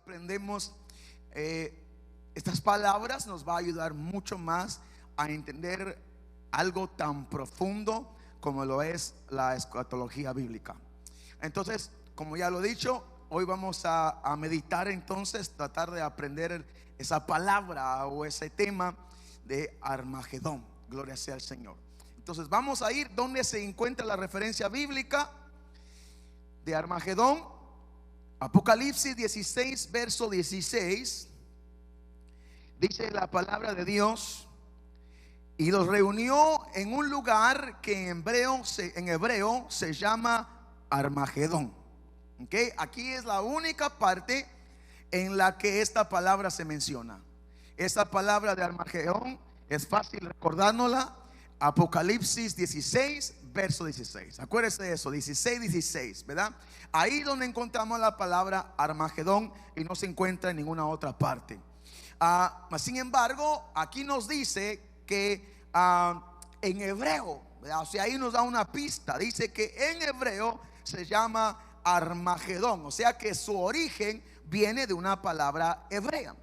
aprendemos estas palabras, nos va a ayudar mucho más a entender algo tan profundo como lo es la escatología bíblica. Entonces, como ya lo he dicho, hoy vamos a meditar, entonces tratar de aprender esa palabra o ese tema de Armagedón. Gloria sea al Señor. Entonces vamos a ir donde se encuentra la referencia bíblica de Armagedón. Apocalipsis 16, verso 16. Dice la palabra de Dios: y los reunió en un lugar que en hebreo se llama Armagedón. ¿Okay? Aquí es la única parte en la que esta palabra se menciona. Esta palabra de Armagedón es fácil recordándola. Apocalipsis 16, verso 16. Acuérdese de eso, 16, 16, ¿verdad? Ahí donde encontramos la palabra Armagedón, y no se encuentra en ninguna otra parte. Sin embargo, aquí nos dice que en hebreo, ¿verdad? O sea, ahí nos da una pista. Dice que en hebreo se llama Armagedón, o sea que su origen viene de una palabra hebrea.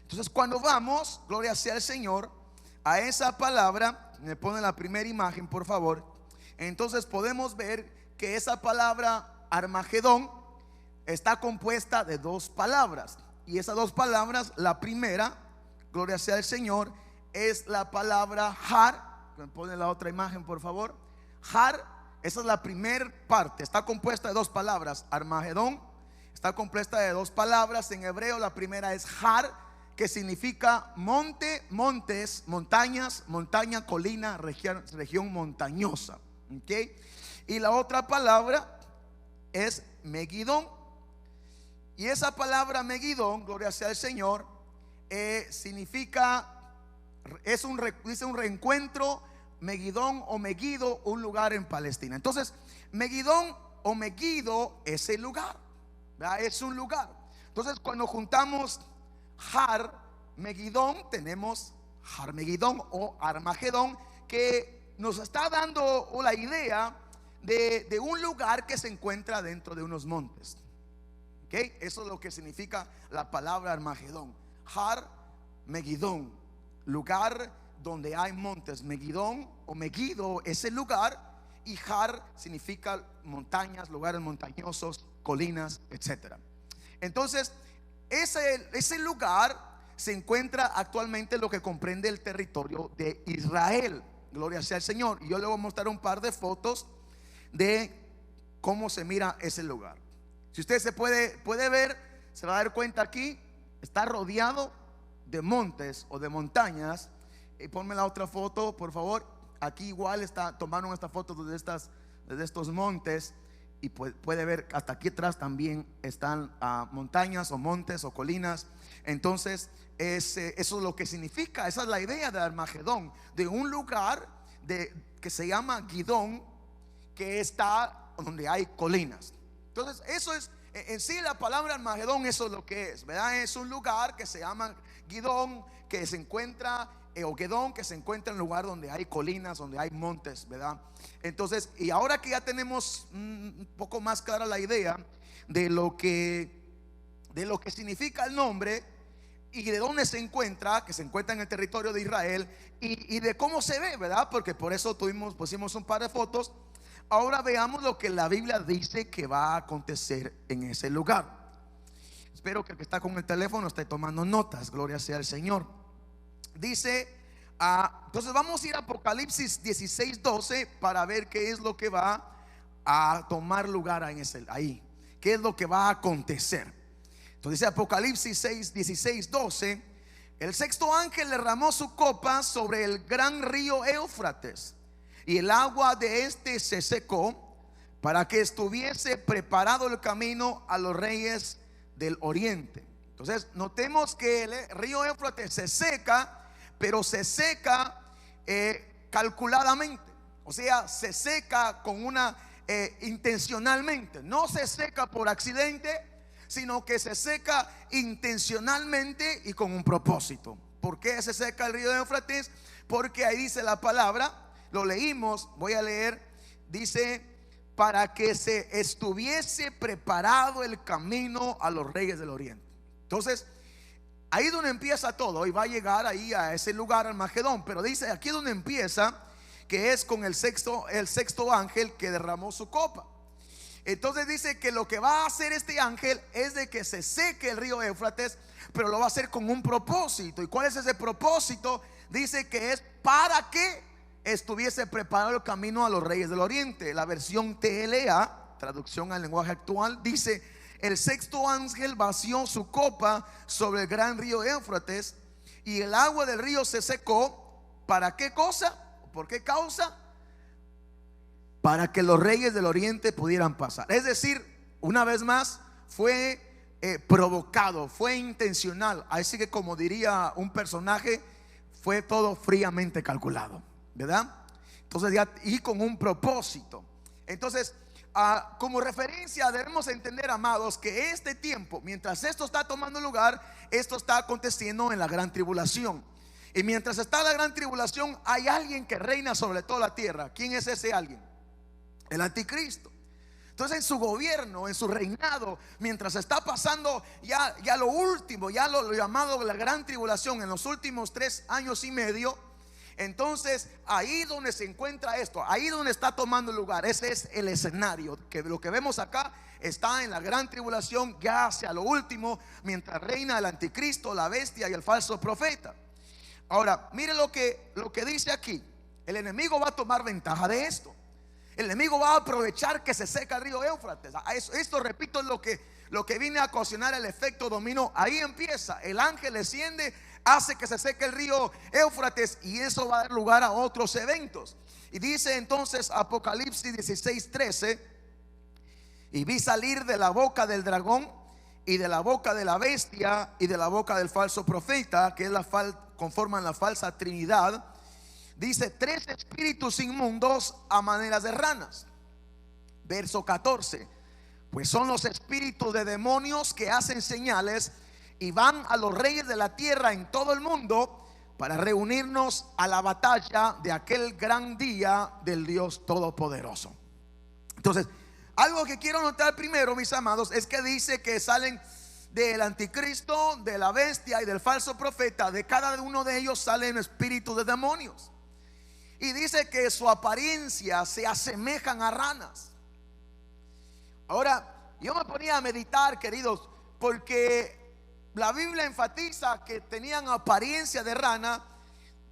Entonces, cuando vamos, gloria sea al Señor, a esa palabra, me pone la primera imagen, por favor. Entonces podemos ver que esa palabra Armagedón está compuesta de dos palabras. Y esas dos palabras, la primera, gloria sea al Señor, es la palabra Har. Me pone la otra imagen, por favor. Har, esa es la primera parte. Está compuesta de dos palabras. Armagedón está compuesta de dos palabras. En hebreo la primera es Har, que significa monte, montes, montañas, montaña, colina, región montañosa. ¿Okay? Y la otra palabra es Megidón. Y esa palabra Megidón, gloria sea al Señor, significa, dice un reencuentro. Megidón o Megido, un lugar en Palestina. Entonces, Megidón o Megido es el lugar, ¿verdad? Es un lugar. Entonces, cuando juntamos Har, Megidón, tenemos Armagedón o Armagedón, que nos está dando la idea de un lugar que se encuentra dentro de unos montes. ¿Okay? Eso es lo que significa la palabra Armagedón. Har, Megidón, lugar donde hay montes. Megidón o Megido es el lugar, y Har significa montañas, lugares montañosos, colinas, etc. Entonces, ese lugar se encuentra actualmente en lo que comprende el territorio de Israel. Gloria sea al Señor. Y yo le voy a mostrar un par de fotos de cómo se mira ese lugar. Si usted se puede ver, se va a dar cuenta aquí, está rodeado de montes o de montañas. Y ponme la otra foto, por favor. Aquí igual tomaron esta foto de estos montes. Y puede ver hasta aquí atrás también están montañas o montes o colinas. Entonces eso es lo que significa. Esa es la idea de Armagedón, de un lugar que se llama Gidón, que está donde hay colinas. Entonces eso es en sí la palabra Armagedón. Eso es lo que es, ¿verdad? Es un lugar que se llama Gidón, que se encuentra o Gedón, que se encuentra en un lugar donde hay colinas, donde hay montes, ¿verdad? Entonces, y ahora que ya tenemos un poco más clara la idea de lo que significa el nombre y de dónde se encuentra, que se encuentra en el territorio de Israel, y de cómo se ve, ¿verdad? Porque por eso pusimos un par de fotos. Ahora veamos lo que la Biblia dice que va a acontecer en ese lugar. Espero que el que está con el teléfono esté tomando notas. Gloria sea al Señor. Dice, entonces vamos a ir a Apocalipsis 16, 12 para ver qué es lo que va a tomar lugar ahí, qué es lo que va a acontecer. Entonces dice Apocalipsis 16, 12: el sexto ángel derramó su copa sobre el gran río Éufrates, y el agua de este se secó, para que estuviese preparado el camino a los reyes del oriente. Entonces notemos que el río Éufrates se seca, pero se seca calculadamente. O sea, se seca con intencionalmente. No se seca por accidente, sino que se seca intencionalmente y con un propósito. ¿Por qué se seca el río Éufrates? Porque ahí dice la palabra, lo leímos, voy a leer, dice: para que se estuviese preparado el camino a los reyes del oriente. Entonces, ahí donde empieza todo, y va a llegar ahí a ese lugar, al Magedón. Pero dice, aquí donde empieza, que es con el sexto ángel que derramó su copa. Entonces dice que lo que va a hacer este ángel es de que se seque el río Éufrates, pero lo va a hacer con un propósito. ¿Y cuál es ese propósito? Dice que es para que estuviese preparado el camino a los reyes del oriente. La versión TLA, traducción al lenguaje actual, dice: el sexto ángel vació su copa sobre el gran río Éufrates, y el agua del río se secó. ¿Para qué cosa? ¿Por qué causa? Para que los reyes del oriente pudieran pasar. Es decir, una vez más, fue provocado, fue intencional. Así que, como diría un personaje, fue todo fríamente calculado, ¿verdad? Entonces ya, y con un propósito. Entonces, como referencia debemos entender, amados, que este tiempo, mientras esto está tomando lugar, esto está aconteciendo en la gran tribulación. Y mientras está la gran tribulación, hay alguien que reina sobre toda la tierra. ¿Quién es ese alguien? El anticristo. Entonces, en su gobierno, en su reinado, mientras está pasando ya lo último, ya lo llamado la gran tribulación, en los últimos 3 años y medio, entonces ahí donde se encuentra esto, ahí donde está tomando lugar, ese es el escenario. Que lo que vemos acá está en la gran tribulación, ya hacia lo último, mientras reina el anticristo, la bestia y el falso profeta. Ahora, mire lo que dice aquí. El enemigo va a tomar ventaja de esto. El enemigo va a aprovechar que se seca el río Éufrates. Esto, repito, es lo que viene a ocasionar el efecto dominó. Ahí empieza, el ángel desciende, hace que se seque el río Éufrates, y eso va a dar lugar a otros eventos. Y dice entonces Apocalipsis 16:13: y vi salir de la boca del dragón, y de la boca de la bestia, y de la boca del falso profeta, que es conforman la falsa trinidad. Dice, 3 espíritus inmundos a maneras de ranas. Verso 14: pues son los espíritus de demonios que hacen señales y van a los reyes de la tierra en todo el mundo para reunirnos a la batalla de aquel gran día del Dios Todopoderoso. Entonces, algo que quiero notar primero, mis amados, es que dice que salen del anticristo, de la bestia y del falso profeta. De cada uno de ellos salen espíritus de demonios. Y dice que su apariencia se asemejan a ranas. Ahora, yo me ponía a meditar, queridos, porque la Biblia enfatiza que tenían apariencia de rana,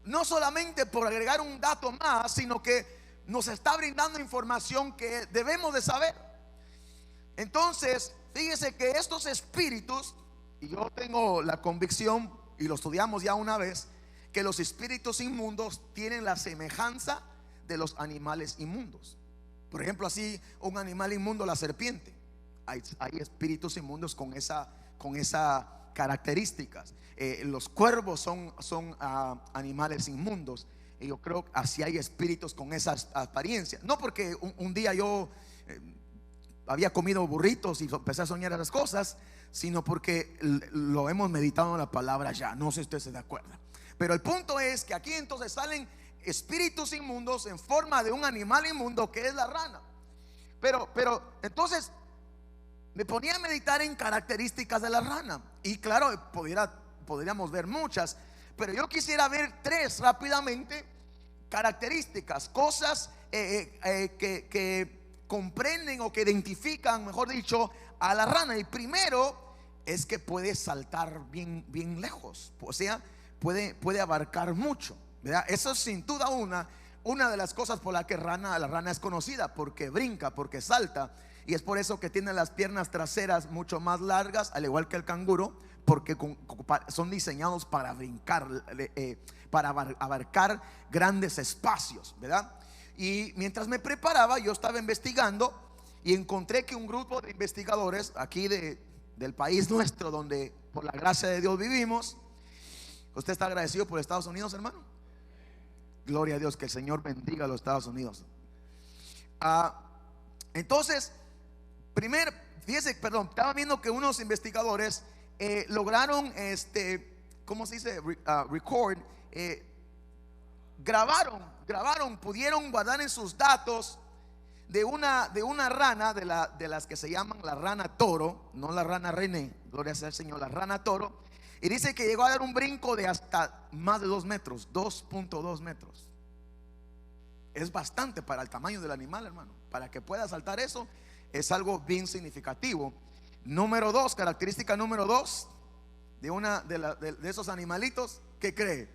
no solamente por agregar un dato más, sino que nos está brindando información que debemos de saber. Entonces, fíjese que estos espíritus, y yo tengo la convicción, y lo estudiamos ya una vez, que los espíritus inmundos tienen la semejanza de los animales inmundos. Por ejemplo, así un animal inmundo, la serpiente. Hay espíritus inmundos con esa características. Los cuervos son animales inmundos. Y yo creo que así hay espíritus con esas apariencias. No porque un día yo había comido burritos y empecé a soñar esas cosas, sino porque lo hemos meditado en la palabra ya. No sé si usted se da cuenta. Pero el punto es que aquí entonces salen espíritus inmundos en forma de un animal inmundo, que es la rana. Pero entonces me ponía a meditar en características de la rana. Y claro, podríamos ver muchas, pero yo quisiera ver 3 rápidamente características, cosas que comprenden o que identifican, mejor dicho, a la rana. Y primero es que puede saltar bien lejos, o sea, puede abarcar mucho, ¿verdad? Eso es sin duda una de las cosas por la que la rana es conocida, porque brinca, porque salta. Y es por eso que tiene las piernas traseras mucho más largas, al igual que el canguro, porque son diseñados para brincar, para abarcar grandes espacios, ¿verdad? Y mientras me preparaba, yo estaba investigando y encontré que un grupo de investigadores aquí del país nuestro, donde por la gracia de Dios vivimos. ¿Usted está agradecido por Estados Unidos, hermano? Gloria a Dios, que el Señor bendiga a los Estados Unidos. Entonces, estaba viendo que unos investigadores lograron, ¿cómo se dice? Grabaron, pudieron guardar en sus datos de una rana, de las que se llaman la rana toro, no la rana René, gloria sea al Señor, la rana toro. Y dice que llegó a dar un brinco de hasta más de 2 metros, 2.2 metros. Es bastante para el tamaño del animal, hermano. Para que pueda saltar eso, es algo bien significativo. Número 2, característica número 2 de esos animalitos, ¿qué cree?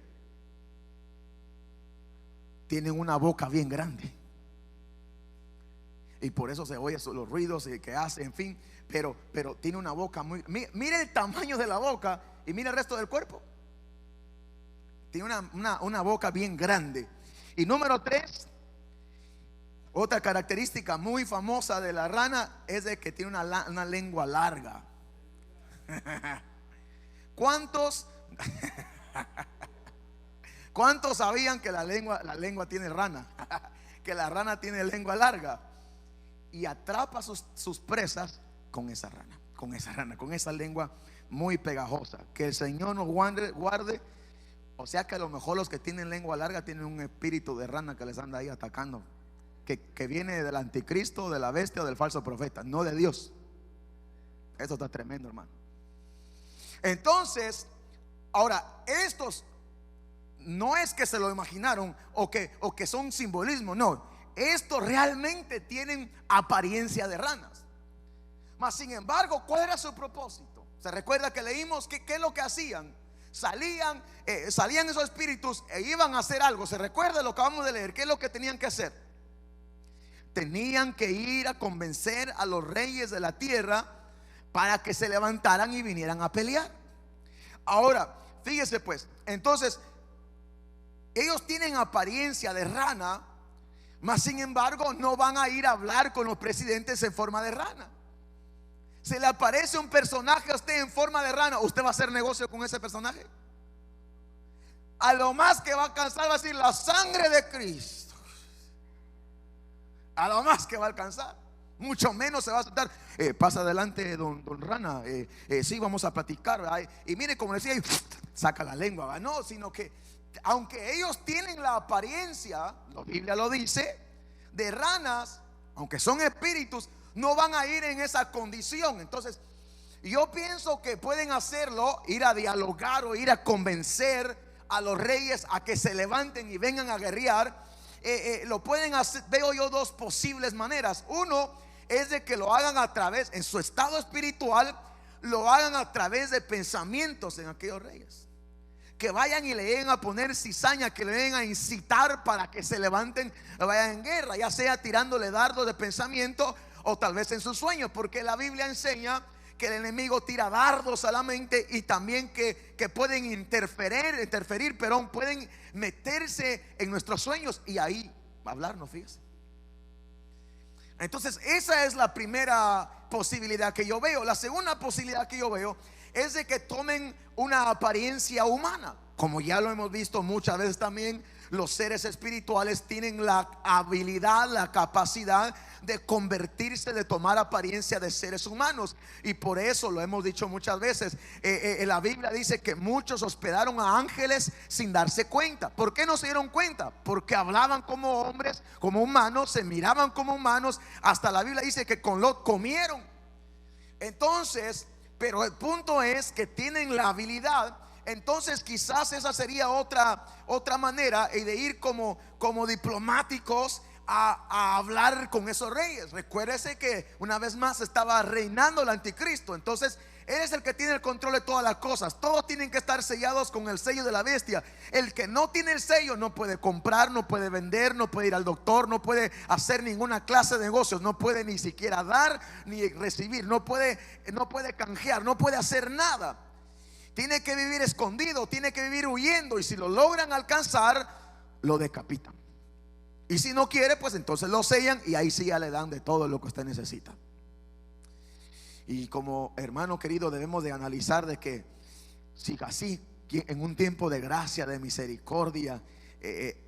Tienen una boca bien grande. Y por eso se oyen los ruidos que hace, en fin. Pero tiene una boca muy... Mire el tamaño de la boca y mire el resto del cuerpo. Tiene una boca bien grande. Y número 3, otra característica muy famosa de la rana es de que tiene una lengua larga. ¿Cuántos sabían que la lengua tiene rana? Que la rana tiene lengua larga y atrapa sus presas con esa rana, con esa lengua muy pegajosa. Que el Señor nos guarde. O sea que a lo mejor los que tienen lengua larga tienen un espíritu de rana que les anda ahí atacando, que viene del anticristo, de la bestia o del falso profeta, no de Dios. Esto está tremendo, hermano. Entonces, ahora, estos no es que se lo imaginaron o que son simbolismo, no. Estos realmente tienen apariencia de ranas. Mas sin embargo, ¿cuál era su propósito? ¿Se recuerda que leímos qué es lo que hacían? Salían esos espíritus e iban a hacer algo. ¿Se recuerda lo que acabamos de leer? ¿Qué es lo que tenían que hacer? Tenían que ir a convencer a los reyes de la tierra para que se levantaran y vinieran a pelear. Ahora, fíjese pues, entonces ellos tienen apariencia de rana, mas sin embargo no van a ir a hablar con los presidentes en forma de rana. Se le aparece un personaje a usted en forma de rana, ¿usted va a hacer negocio con ese personaje? A lo más que va a alcanzar va a decir la sangre de Cristo. A lo más que va a alcanzar. Mucho menos se va a aceptar. Pasa adelante, don Rana. Sí, vamos a platicar, ¿verdad? Y mire, como decía, saca la lengua, ¿verdad? No, sino que aunque ellos tienen la apariencia, la Biblia lo dice, de ranas, aunque son espíritus, no van a ir en esa condición. Entonces, yo pienso que pueden hacerlo, ir a dialogar o ir a convencer a los reyes a que se levanten y vengan a guerrear. Lo pueden hacer, veo yo, dos posibles maneras. Uno es de que lo hagan a través, en su estado espiritual, lo hagan a través de pensamientos en aquellos reyes. Que vayan y le lleguen a poner cizaña, que le lleguen a incitar para que se levanten, vayan en guerra, ya sea tirándole dardos de pensamiento o tal vez en sus sueños, porque la Biblia enseña que el enemigo tira dardos a la mente y también que pueden interferir, pueden meterse en nuestros sueños y ahí hablarnos, fíjese. Entonces esa es la primera posibilidad que yo veo. La segunda posibilidad que yo veo es de que tomen una apariencia humana. Como ya lo hemos visto muchas veces también, los seres espirituales tienen la habilidad, la capacidad de convertirse, de tomar apariencia de seres humanos. Y por eso lo hemos dicho muchas veces, la Biblia dice que muchos hospedaron a ángeles sin darse cuenta. ¿Por qué no se dieron cuenta? Porque hablaban como hombres, como humanos, se miraban como humanos. Hasta la Biblia dice que con Lot comieron. Entonces, pero el punto es que tienen la habilidad. Entonces quizás esa sería otra manera de ir como diplomáticos a hablar con esos reyes. Recuérdese que una vez más estaba reinando el anticristo. Entonces él es el que tiene el control de todas las cosas. Todos tienen que estar sellados con el sello de la bestia. El que no tiene el sello no puede comprar, no puede vender, no puede ir al doctor, no puede hacer ninguna clase de negocios, no puede ni siquiera dar ni recibir, no puede canjear, no puede hacer nada. Tiene que vivir escondido, tiene que vivir huyendo. Y si lo logran alcanzar, lo decapitan. Y si no quiere, pues entonces lo sellan y ahí sí ya le dan de todo lo que usted necesita. Y como hermano querido, debemos de analizar de que si así en un tiempo de gracia, de misericordia,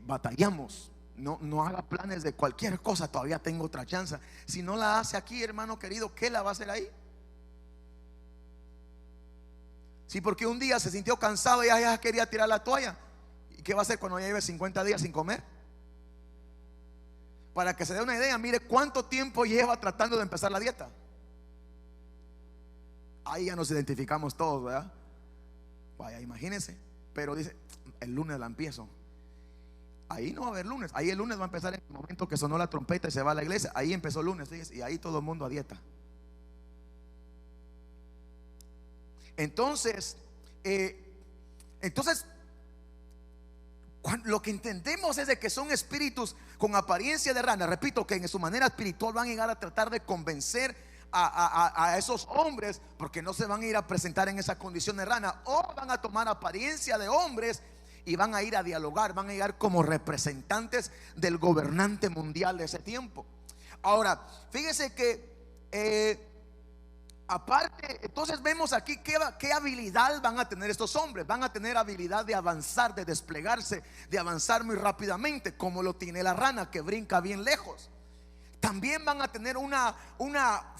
batallamos. No haga planes de cualquier cosa, todavía tengo otra chance. Si no la hace aquí, hermano querido, ¿qué la va a hacer ahí? Sí, porque un día se sintió cansado y ya quería tirar la toalla. ¿Y qué va a hacer cuando ya lleve 50 días sin comer? Para que se dé una idea, mire cuánto tiempo lleva tratando de empezar la dieta. Ahí ya nos identificamos todos, ¿verdad? Vaya, imagínense. Pero dice, el lunes la empiezo. Ahí no va a haber lunes. Ahí el lunes va a empezar en el momento que sonó la trompeta y se va a la iglesia. Ahí empezó el lunes, fíjese, y ahí todo el mundo a dieta. Entonces, lo que entendemos es de que son espíritus con apariencia de rana. Repito, que en su manera espiritual van a llegar a tratar de convencer a esos hombres, porque no se van a ir a presentar en esa condición de rana, o van a tomar apariencia de hombres y van a ir a dialogar, van a llegar como representantes del gobernante mundial de ese tiempo. Ahora, fíjese que aparte, entonces vemos aquí qué habilidad van a tener estos hombres. Van a tener habilidad de avanzar, de desplegarse, de avanzar muy rápidamente, como lo tiene la rana, que brinca bien lejos. También van a tener una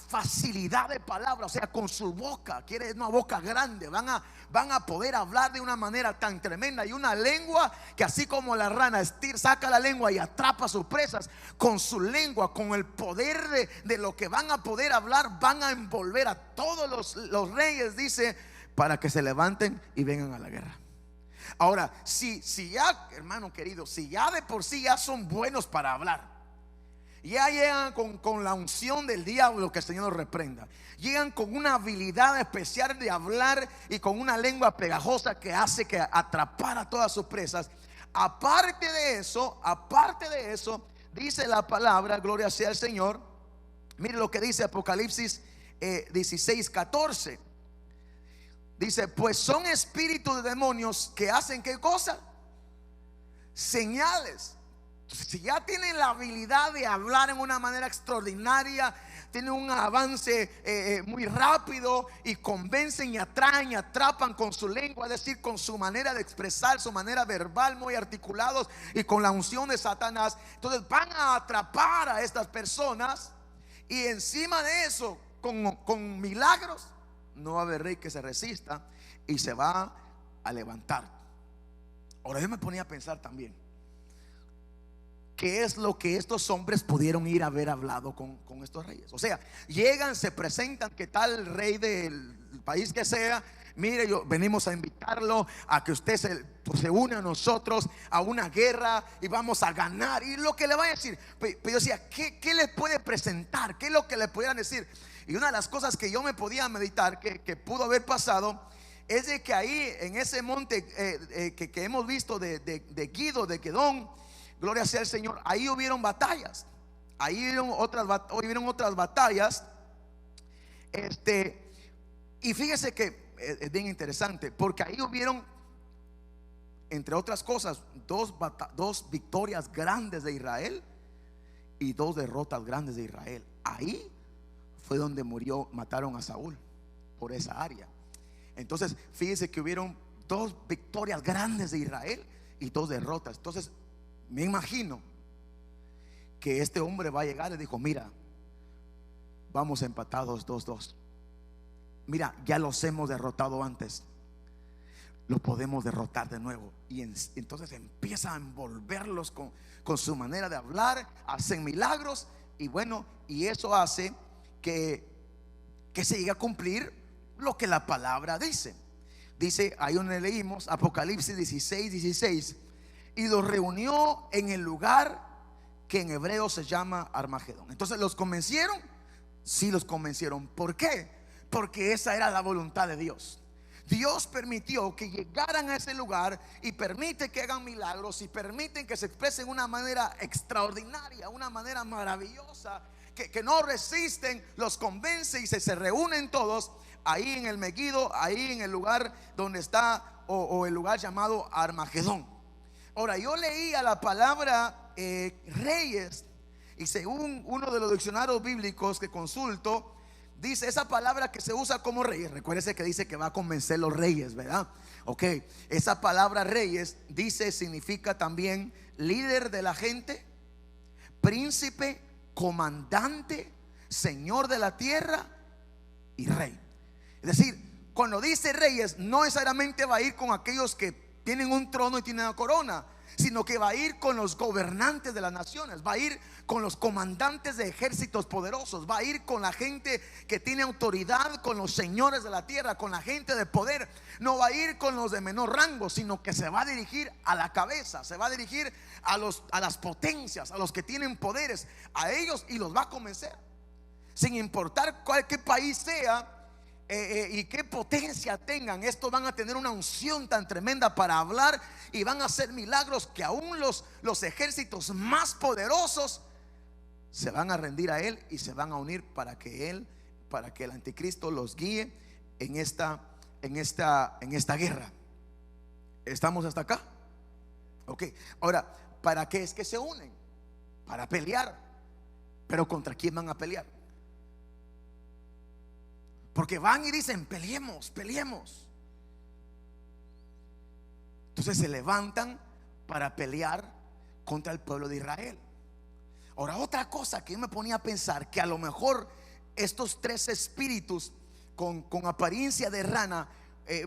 facilidad de palabra, o sea, con su boca, quiere una boca grande, van a poder hablar de una manera tan tremenda, y una lengua que, así como la rana saca la lengua y atrapa a sus presas, con su lengua, con el poder de lo que van a poder hablar, van a envolver a todos los reyes, dice, para que se levanten y vengan a la guerra. Ahora, si ya, hermano querido, si ya de por sí ya son buenos para hablar, ya llegan con la unción del diablo, que el Señor los reprenda, llegan con una habilidad especial de hablar y con una lengua pegajosa que hace que atrapar a todas sus presas. Aparte de eso, dice la palabra, gloria sea el Señor. Mire lo que dice Apocalipsis 16:14. Dice, pues son espíritus de demonios que hacen, ¿qué cosa? Señales. Si ya tienen la habilidad de hablar en una manera extraordinaria, tienen un avance muy rápido, y convencen y atraen y atrapan con su lengua, es decir, con su manera de expresar, su manera verbal, muy articulados, y con la unción de Satanás, entonces van a atrapar a estas personas. Y encima de eso, con milagros, no va a haber rey que se resista, y se va a levantar. Ahora yo me ponía a pensar también, ¿qué es lo que estos hombres pudieron ir a haber hablado con estos reyes? O sea, llegan, se presentan, ¿qué tal rey del país que sea? Mire, venimos a invitarlo a que usted se une a nosotros a una guerra y vamos a ganar. Y lo que le va a decir, pero yo decía, ¿qué le puede presentar? ¿Qué es lo que le pudieran decir? Y una de las cosas que yo me podía meditar que pudo haber pasado es de que ahí en ese monte que hemos visto de Guido, de Gedón, gloria sea el Señor, ahí hubieron batallas. Ahí hubieron otras batallas. Y fíjese que es bien interesante, porque ahí hubieron, entre otras cosas, dos victorias grandes de Israel y dos derrotas grandes de Israel. Ahí fue donde mataron a Saúl, por esa área. Entonces fíjese que hubieron dos victorias grandes de Israel y dos derrotas. Entonces me imagino que este hombre va a llegar y dijo, mira, vamos empatados 2-2. Mira, ya los hemos derrotado antes, lo podemos derrotar de nuevo. Y entonces empieza a envolverlos con su manera de hablar, hacen milagros. Y bueno, y eso hace que se llegue a cumplir lo que la palabra dice. Dice, ahí donde leímos Apocalipsis 16:16, y los reunió en el lugar que en hebreo se llama Armagedón. Entonces, ¿los convencieron? Sí, los convencieron. ¿Por qué? Porque esa era la voluntad de Dios. Dios permitió que llegaran a ese lugar y permite que hagan milagros y permiten que se expresen de una manera extraordinaria, una manera maravillosa, que no resisten, los convence y se reúnen todos ahí en el Megiddo, ahí en el lugar donde está, o el lugar llamado Armagedón. Ahora, yo leía la palabra reyes, y según uno de los diccionarios bíblicos que consulto, dice esa palabra que se usa como reyes. Recuérdese que dice que va a convencer los reyes, ¿verdad? Ok, esa palabra reyes dice, significa también líder de la gente, príncipe, comandante, señor de la tierra y rey. Es decir, cuando dice reyes, no necesariamente va a ir con aquellos que tienen un trono y tienen una corona, sino que va a ir con los gobernantes de las naciones, va a ir con los comandantes de ejércitos poderosos, va a ir con la gente que tiene autoridad, con los señores de la tierra, con la gente de poder. No va a ir con los de menor rango, sino que se va a dirigir a la cabeza, se va a dirigir a las potencias, a los que tienen poderes, a ellos, y los va a convencer, sin importar qué país sea. Y qué potencia tengan, estos van a tener una unción tan tremenda para hablar, y van a hacer milagros que aún los ejércitos más poderosos se van a rendir a él y se van a unir para que el anticristo los guíe en esta guerra. ¿Estamos hasta acá? Ok, ahora, ¿para qué es que se unen? Para pelear. Pero ¿contra quién van a pelear? Porque van y dicen: peleemos, peleemos. Entonces se levantan para pelear contra el pueblo de Israel. Ahora, otra cosa que yo me ponía a pensar, que a lo mejor estos tres espíritus con apariencia de rana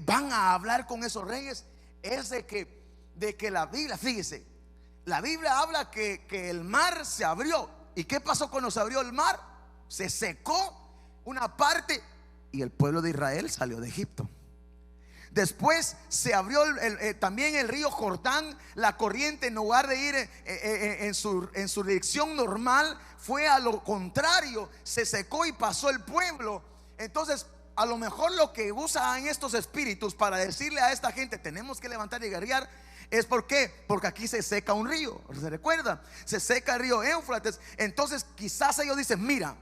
van a hablar con esos reyes, es de que la Biblia, fíjese, la Biblia habla que el mar se abrió. ¿Y qué pasó cuando se abrió el mar? Se secó una parte y el pueblo de Israel salió de Egipto. Después se abrió también el río Jordán. La corriente, en lugar de ir en su dirección normal, fue a lo contrario, se secó y pasó el pueblo. Entonces, a lo mejor lo que usan estos espíritus para decirle a esta gente: tenemos que levantar y guerrear, es porque aquí se seca un río. ¿Se recuerda? Se seca el río Éufrates. Entonces quizás ellos dicen: mira,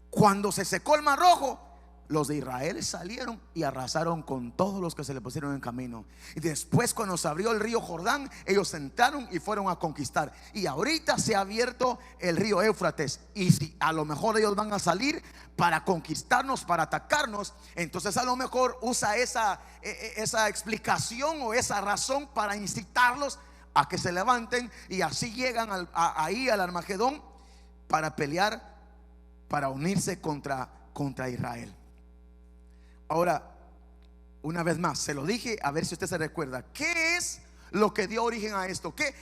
cuando se secó el Mar Rojo, los de Israel salieron y arrasaron con todos los que se le pusieron en camino. Y después, cuando se abrió el río Jordán, ellos entraron y fueron a conquistar. Y ahorita se ha abierto el río Éufrates, y si a lo mejor ellos van a salir para conquistarnos, para atacarnos, entonces a lo mejor usa esa explicación o esa razón para incitarlos a que se levanten, y así llegan ahí al Armagedón para pelear, para unirse contra Israel. Ahora, una vez más, se lo dije, a ver si usted se recuerda. ¿Qué es lo que dio origen a esto? Que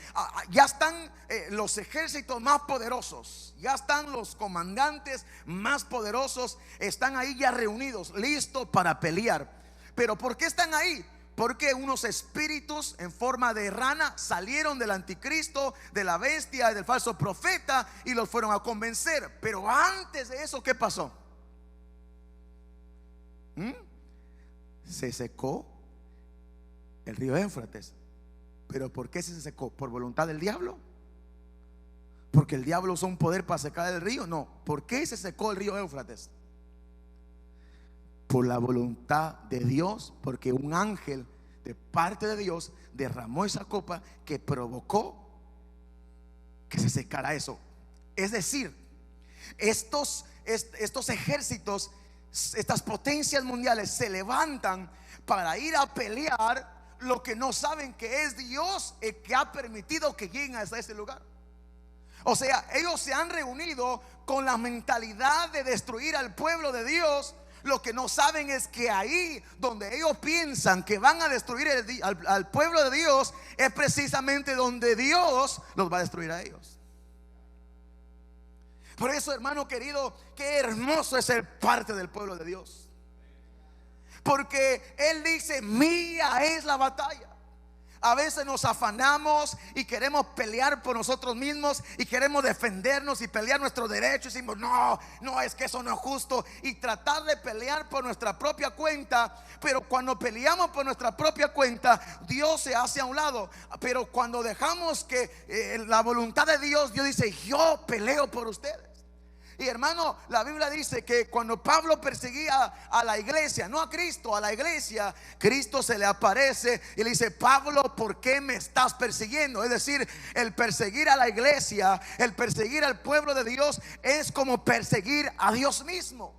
ya están los ejércitos más poderosos, ya están los comandantes más poderosos, están ahí ya reunidos, listos para pelear. Pero ¿por qué están ahí? Porque unos espíritus en forma de rana salieron del anticristo, de la bestia, del falso profeta, y los fueron a convencer. Pero antes de eso, ¿qué pasó? Se secó el río Éufrates. ¿Pero por qué se secó? ¿Por voluntad del diablo? ¿Porque el diablo usó un poder para secar el río? No. ¿Por qué se secó el río Éufrates? Por la voluntad de Dios, porque un ángel de parte de Dios derramó esa copa que provocó que se secara eso. Es decir, estos ejércitos, estas potencias mundiales se levantan para ir a pelear lo que no saben que es Dios el que ha permitido que lleguen hasta ese lugar. O sea, ellos se han reunido con la mentalidad de destruir al pueblo de Dios. Lo que no saben es que ahí donde ellos piensan que van a destruir al pueblo de Dios, es precisamente donde Dios los va a destruir a ellos. Por eso, hermano querido, qué hermoso es ser parte del pueblo de Dios, porque Él dice: mía es la batalla. A veces nos afanamos y queremos pelear por nosotros mismos, y queremos defendernos y pelear nuestros derechos, y decimos: no, es que eso no es justo, y tratar de pelear por nuestra propia cuenta. Pero cuando peleamos por nuestra propia cuenta, Dios se hace a un lado. Pero cuando dejamos que la voluntad de Dios dice: yo peleo por ustedes. Y hermano, la Biblia dice que cuando Pablo perseguía a la iglesia, no a Cristo, a la iglesia, Cristo se le aparece y le dice: Pablo, ¿por qué me estás persiguiendo? Es decir, el perseguir a la iglesia, el perseguir al pueblo de Dios, es como perseguir a Dios mismo.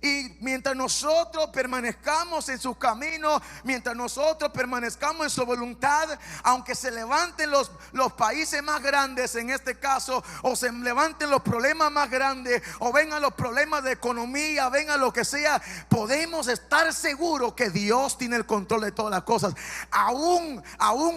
Y mientras nosotros permanezcamos en sus caminos, mientras nosotros permanezcamos en su voluntad, aunque se levanten los países más grandes en este caso, o se levanten los problemas más grandes, o vengan los problemas de economía, vengan lo que sea, podemos estar seguros que Dios tiene el control de todas las cosas, aún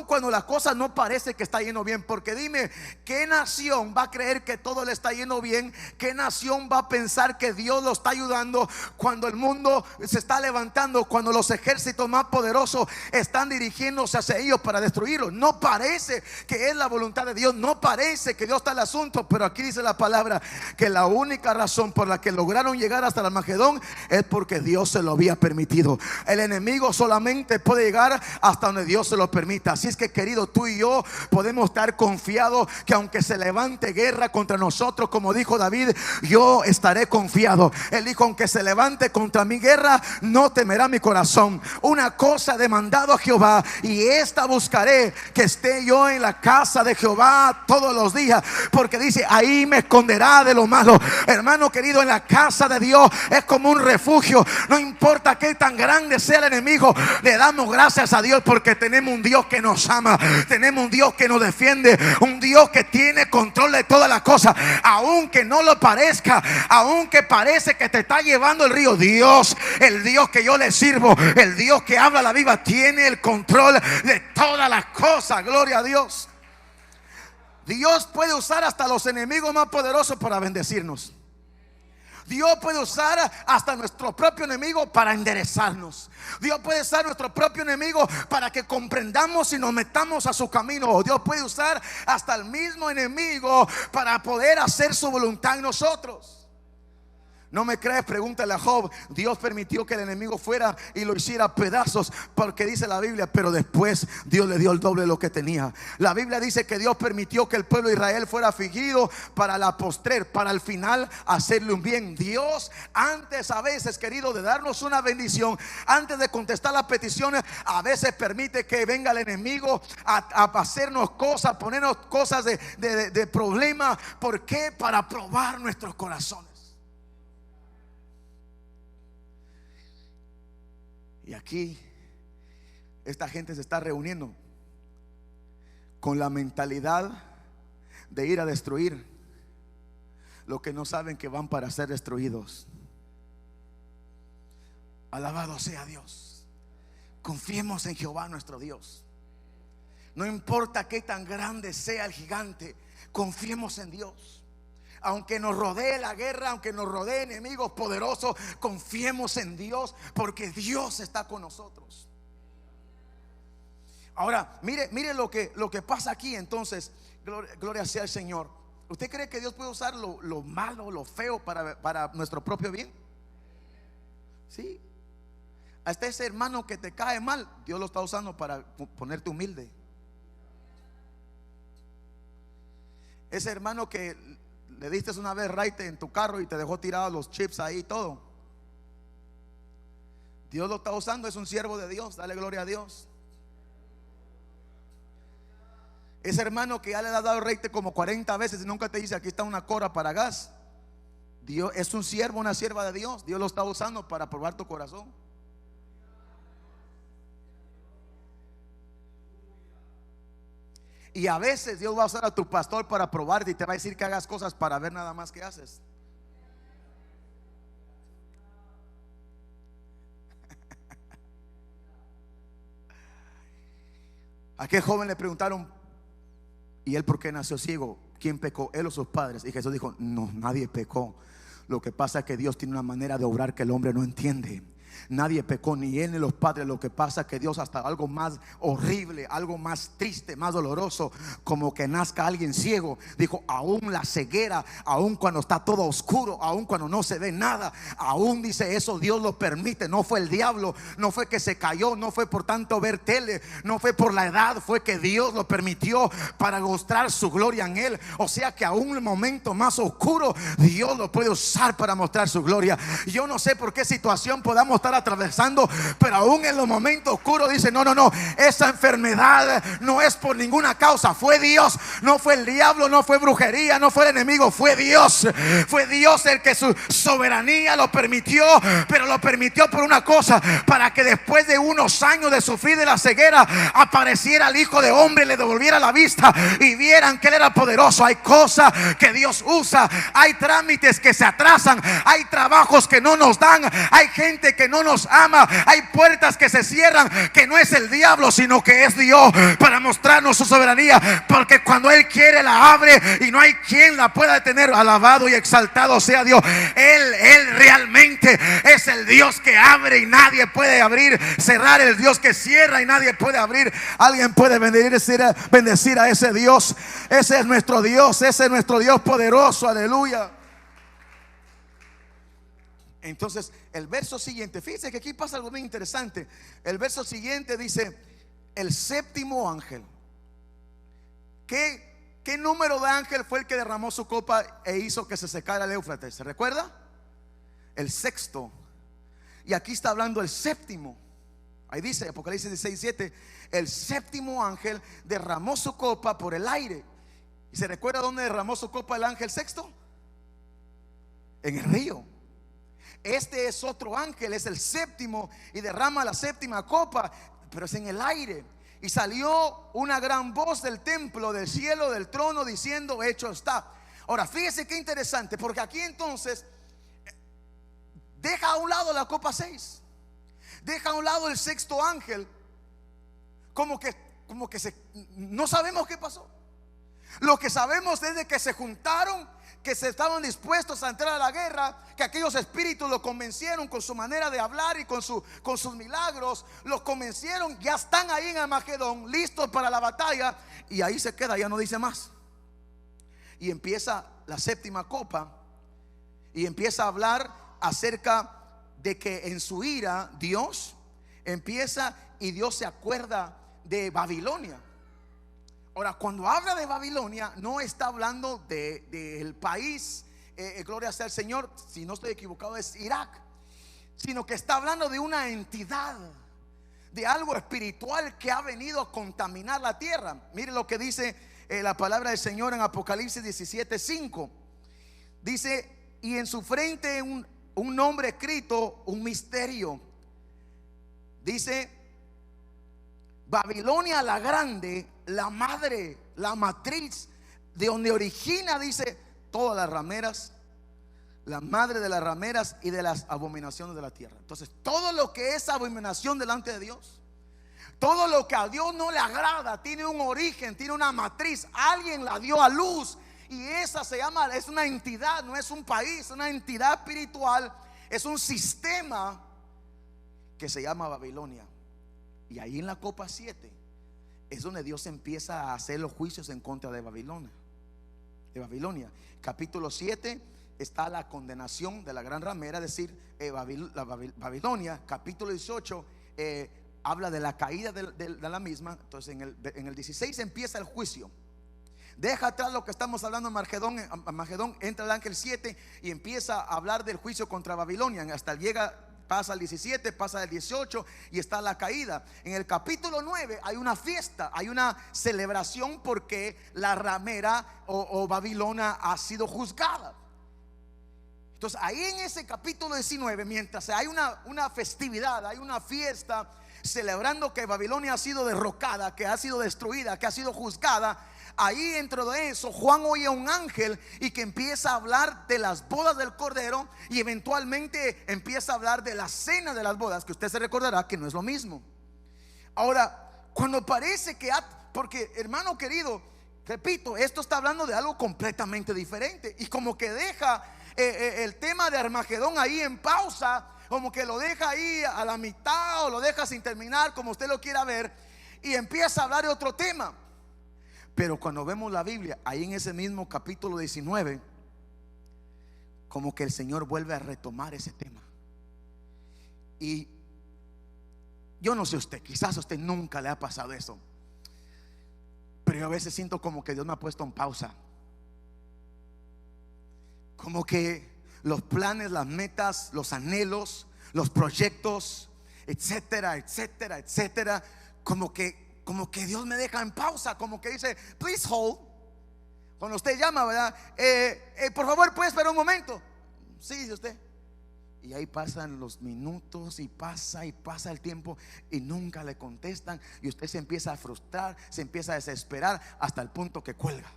cuando las cosas no parece que está yendo bien. Porque dime, ¿qué nación va a creer que todo le está yendo bien? ¿Qué nación va a pensar que Dios lo está ayudando cuando el mundo se está levantando, cuando los ejércitos más poderosos están dirigiéndose hacia ellos para destruirlos? No parece que es la voluntad de Dios, no parece que Dios está en el asunto. Pero aquí dice la palabra que la única razón por la que lograron llegar hasta el Armagedón es porque Dios se lo había permitido. El enemigo solamente puede llegar hasta donde Dios se lo permita. Así es que, querido, tú y yo podemos estar confiados que aunque se levante guerra contra nosotros, como dijo David, yo estaré confiado. Él dijo: aunque se levante contra mi guerra, no temerá mi corazón. Una cosa he demandado a Jehová, y esta buscaré, que esté yo en la casa de Jehová todos los días, porque dice: ahí me esconderá de lo malo. Hermano querido, en la casa de Dios es como un refugio. No importa qué tan grande sea el enemigo, le damos gracias a Dios porque tenemos un Dios que nos ama, tenemos un Dios que nos defiende, un Dios que tiene control de todas las cosas. Aunque no lo parezca, aunque parece que te está llevando el río, Dios, el Dios que yo le sirvo, el Dios que habla la Biblia, tiene el control de todas las cosas. Gloria a Dios. Dios puede usar hasta los enemigos más poderosos para bendecirnos. Dios puede usar hasta nuestro propio enemigo para enderezarnos. Dios puede usar nuestro propio enemigo para que comprendamos y nos metamos a su camino. Dios puede usar hasta el mismo enemigo para poder hacer su voluntad en nosotros. ¿No me crees? Pregúntale a Job. Dios permitió que el enemigo fuera y lo hiciera pedazos, porque dice la Biblia, pero después Dios le dio el doble de lo que tenía. La Biblia dice que Dios permitió que el pueblo de Israel fuera afligido para la postrer, para al final hacerle un bien. Dios, antes a veces, querido, de darnos una bendición, antes de contestar las peticiones, a veces permite que venga el enemigo a hacernos cosas, ponernos cosas de problema. ¿Por qué? Para probar nuestros corazones. Y aquí esta gente se está reuniendo con la mentalidad de ir a destruir lo que no saben que van para ser destruidos. Alabado sea Dios. Confiemos en Jehová nuestro Dios. No importa qué tan grande sea el gigante, confiemos en Dios. Aunque nos rodee la guerra, aunque nos rodee enemigos poderosos, confiemos en Dios, porque Dios está con nosotros. Ahora, mire lo que pasa aquí. Entonces, gloria sea al Señor. ¿Usted cree que Dios puede usar lo malo, lo feo para nuestro propio bien? Sí. Hasta ese hermano que te cae mal, Dios lo está usando para ponerte humilde. Ese hermano que le diste una vez raite en tu carro y te dejó tirados los chips ahí y todo, Dios lo está usando, es un siervo de Dios. Dale gloria a Dios. Ese hermano que ya le ha dado raite como 40 veces y nunca te dice: aquí está una cora para gas. Dios es un siervo, una sierva de Dios. Dios lo está usando para probar tu corazón. Y a veces Dios va a usar a tu pastor para probarte y te va a decir que hagas cosas para ver nada más que haces. A aquel joven le preguntaron: ¿y él por qué nació ciego? ¿Quién pecó, él o sus padres? Y Jesús dijo: no, nadie pecó. Lo que pasa es que Dios tiene una manera de obrar que el hombre no entiende. Nadie pecó, ni él ni los padres. Lo que pasa es que Dios, hasta algo más horrible, algo más triste, más doloroso, como que nazca alguien ciego. Dijo: aún la ceguera, aún cuando está todo oscuro, aún cuando no se ve nada, aún dice eso Dios lo permite. No fue el diablo, no fue que se cayó, no fue por tanto ver tele, no fue por la edad, fue que Dios lo permitió para mostrar su gloria en él. O sea que aún el momento más oscuro, Dios lo puede usar para mostrar su gloria. Yo no sé por qué situación podamos estar atravesando, pero aún en los momentos oscuros dice: no, no, no, esa enfermedad no es por ninguna causa, fue Dios, no fue el diablo, no fue brujería, no fue el enemigo, fue Dios. Fue Dios el que su soberanía lo permitió, pero lo permitió por una cosa: para que después de unos años de sufrir de la ceguera apareciera el Hijo de Hombre, le devolviera la vista y vieran que Él era poderoso. Hay cosas que Dios usa, hay trámites que se atrasan, hay trabajos que no nos dan, hay gente que no nos ama, hay puertas que se cierran, que no es el diablo sino que es Dios, para mostrarnos su soberanía, porque cuando Él quiere la abre y no hay quien la pueda detener. Alabado y exaltado sea Dios. Él realmente es el Dios que abre y nadie puede abrir, cerrar, el Dios que cierra y nadie puede abrir. Alguien puede bendecir a ese Dios. Ese es nuestro Dios, ese es nuestro Dios poderoso, aleluya. Entonces el verso siguiente, fíjense que aquí pasa algo bien interesante. El verso siguiente dice: el séptimo ángel. ¿Qué número de ángel fue el que derramó su copa e hizo que se secara el Éufrates? ¿Se recuerda? El sexto. Y aquí está hablando el séptimo. Ahí dice Apocalipsis 16:7: el séptimo ángel derramó su copa por el aire. ¿Y se recuerda dónde derramó su copa el ángel sexto? En el río. Este es otro ángel, es el séptimo, y derrama la séptima copa, pero es en el aire. Y salió una gran voz del templo, del cielo, del trono, diciendo: hecho está. Ahora fíjese qué interesante, porque aquí entonces deja a un lado la copa 6, deja a un lado el sexto ángel, como que no sabemos qué pasó. Lo que sabemos es de que se juntaron, que se estaban dispuestos a entrar a la guerra, que aquellos espíritus los convencieron con su manera de hablar y con sus milagros, los convencieron, ya están ahí en Armagedón, listos para la batalla, y ahí se queda, ya no dice más. Y empieza la séptima copa y empieza a hablar acerca de que en su ira Dios empieza, y Dios se acuerda de Babilonia. Ahora, cuando habla de Babilonia, no está hablando del país, gloria sea al Señor, si no estoy equivocado es Irak, sino que está hablando de una entidad, de algo espiritual que ha venido a contaminar la tierra. Mire lo que dice la palabra del Señor en Apocalipsis 17:5. Dice: y en su frente un nombre escrito, un misterio. Dice: Babilonia la grande, la madre, la matriz, de donde origina, dice, todas las rameras, la madre de las rameras y de las abominaciones de la tierra. Entonces, todo lo que es abominación delante de Dios, todo lo que a Dios no le agrada, tiene un origen, tiene una matriz. Alguien la dio a luz, y esa se llama, es una entidad, no es un país, es una entidad espiritual, es un sistema que se llama Babilonia. Y ahí en la copa 7 es donde Dios empieza a hacer los juicios en contra de Babilonia. Capítulo 7 está la condenación de la gran ramera, es decir, Babilonia. Capítulo 18 habla de la caída de la misma. Entonces en el 16 empieza el juicio. Deja atrás lo que estamos hablando en Armagedón, entra el ángel 7 y empieza a hablar del juicio contra Babilonia. Hasta pasa el 17, pasa el 18 y está la caída. En el capítulo 9 hay una fiesta, hay una celebración, porque la ramera o Babilonia ha sido juzgada. Entonces ahí en ese capítulo 19, mientras hay una festividad, hay una fiesta celebrando que Babilonia ha sido derrocada, que ha sido destruida, que ha sido juzgada, ahí dentro de eso Juan oye a un ángel y que empieza a hablar de las bodas del Cordero, y eventualmente empieza a hablar de la cena de las bodas, que usted se recordará que no es lo mismo. Ahora, cuando parece que porque, hermano querido, repito, esto está hablando de algo completamente diferente, y como que deja el tema de Armagedón ahí en pausa, como que lo deja ahí a la mitad, o lo deja sin terminar, como usted lo quiera ver, y empieza a hablar de otro tema. Pero cuando vemos la Biblia, ahí en ese mismo capítulo 19, como que el Señor vuelve a retomar ese tema. Y yo no sé usted, quizás a usted nunca le ha pasado eso, pero yo a veces siento como que Dios me ha puesto en pausa. Como que los planes, las metas, los anhelos, los proyectos, etcétera, etcétera, etcétera, como que Dios me deja en pausa, como que dice, please hold. Cuando usted llama, ¿verdad? Por favor, ¿puede esperar un momento? Sí, dice usted. Y ahí pasan los minutos y pasa el tiempo y nunca le contestan, y usted se empieza a frustrar, se empieza a desesperar hasta el punto que cuelga.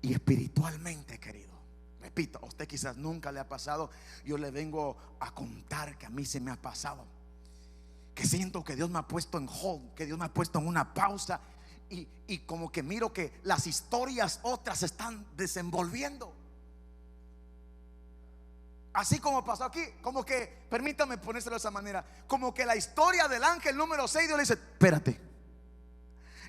Y espiritualmente, querido, repito, a usted quizás nunca le ha pasado. Yo le vengo a contar que a mí se me ha pasado, que siento que Dios me ha puesto en hold, que Dios me ha puesto en una pausa, y como que miro que las historias otras se están desenvolviendo. Así como pasó aquí, como que, permítame ponérselo de esa manera, como que la historia del ángel número 6, Dios le dice, espérate.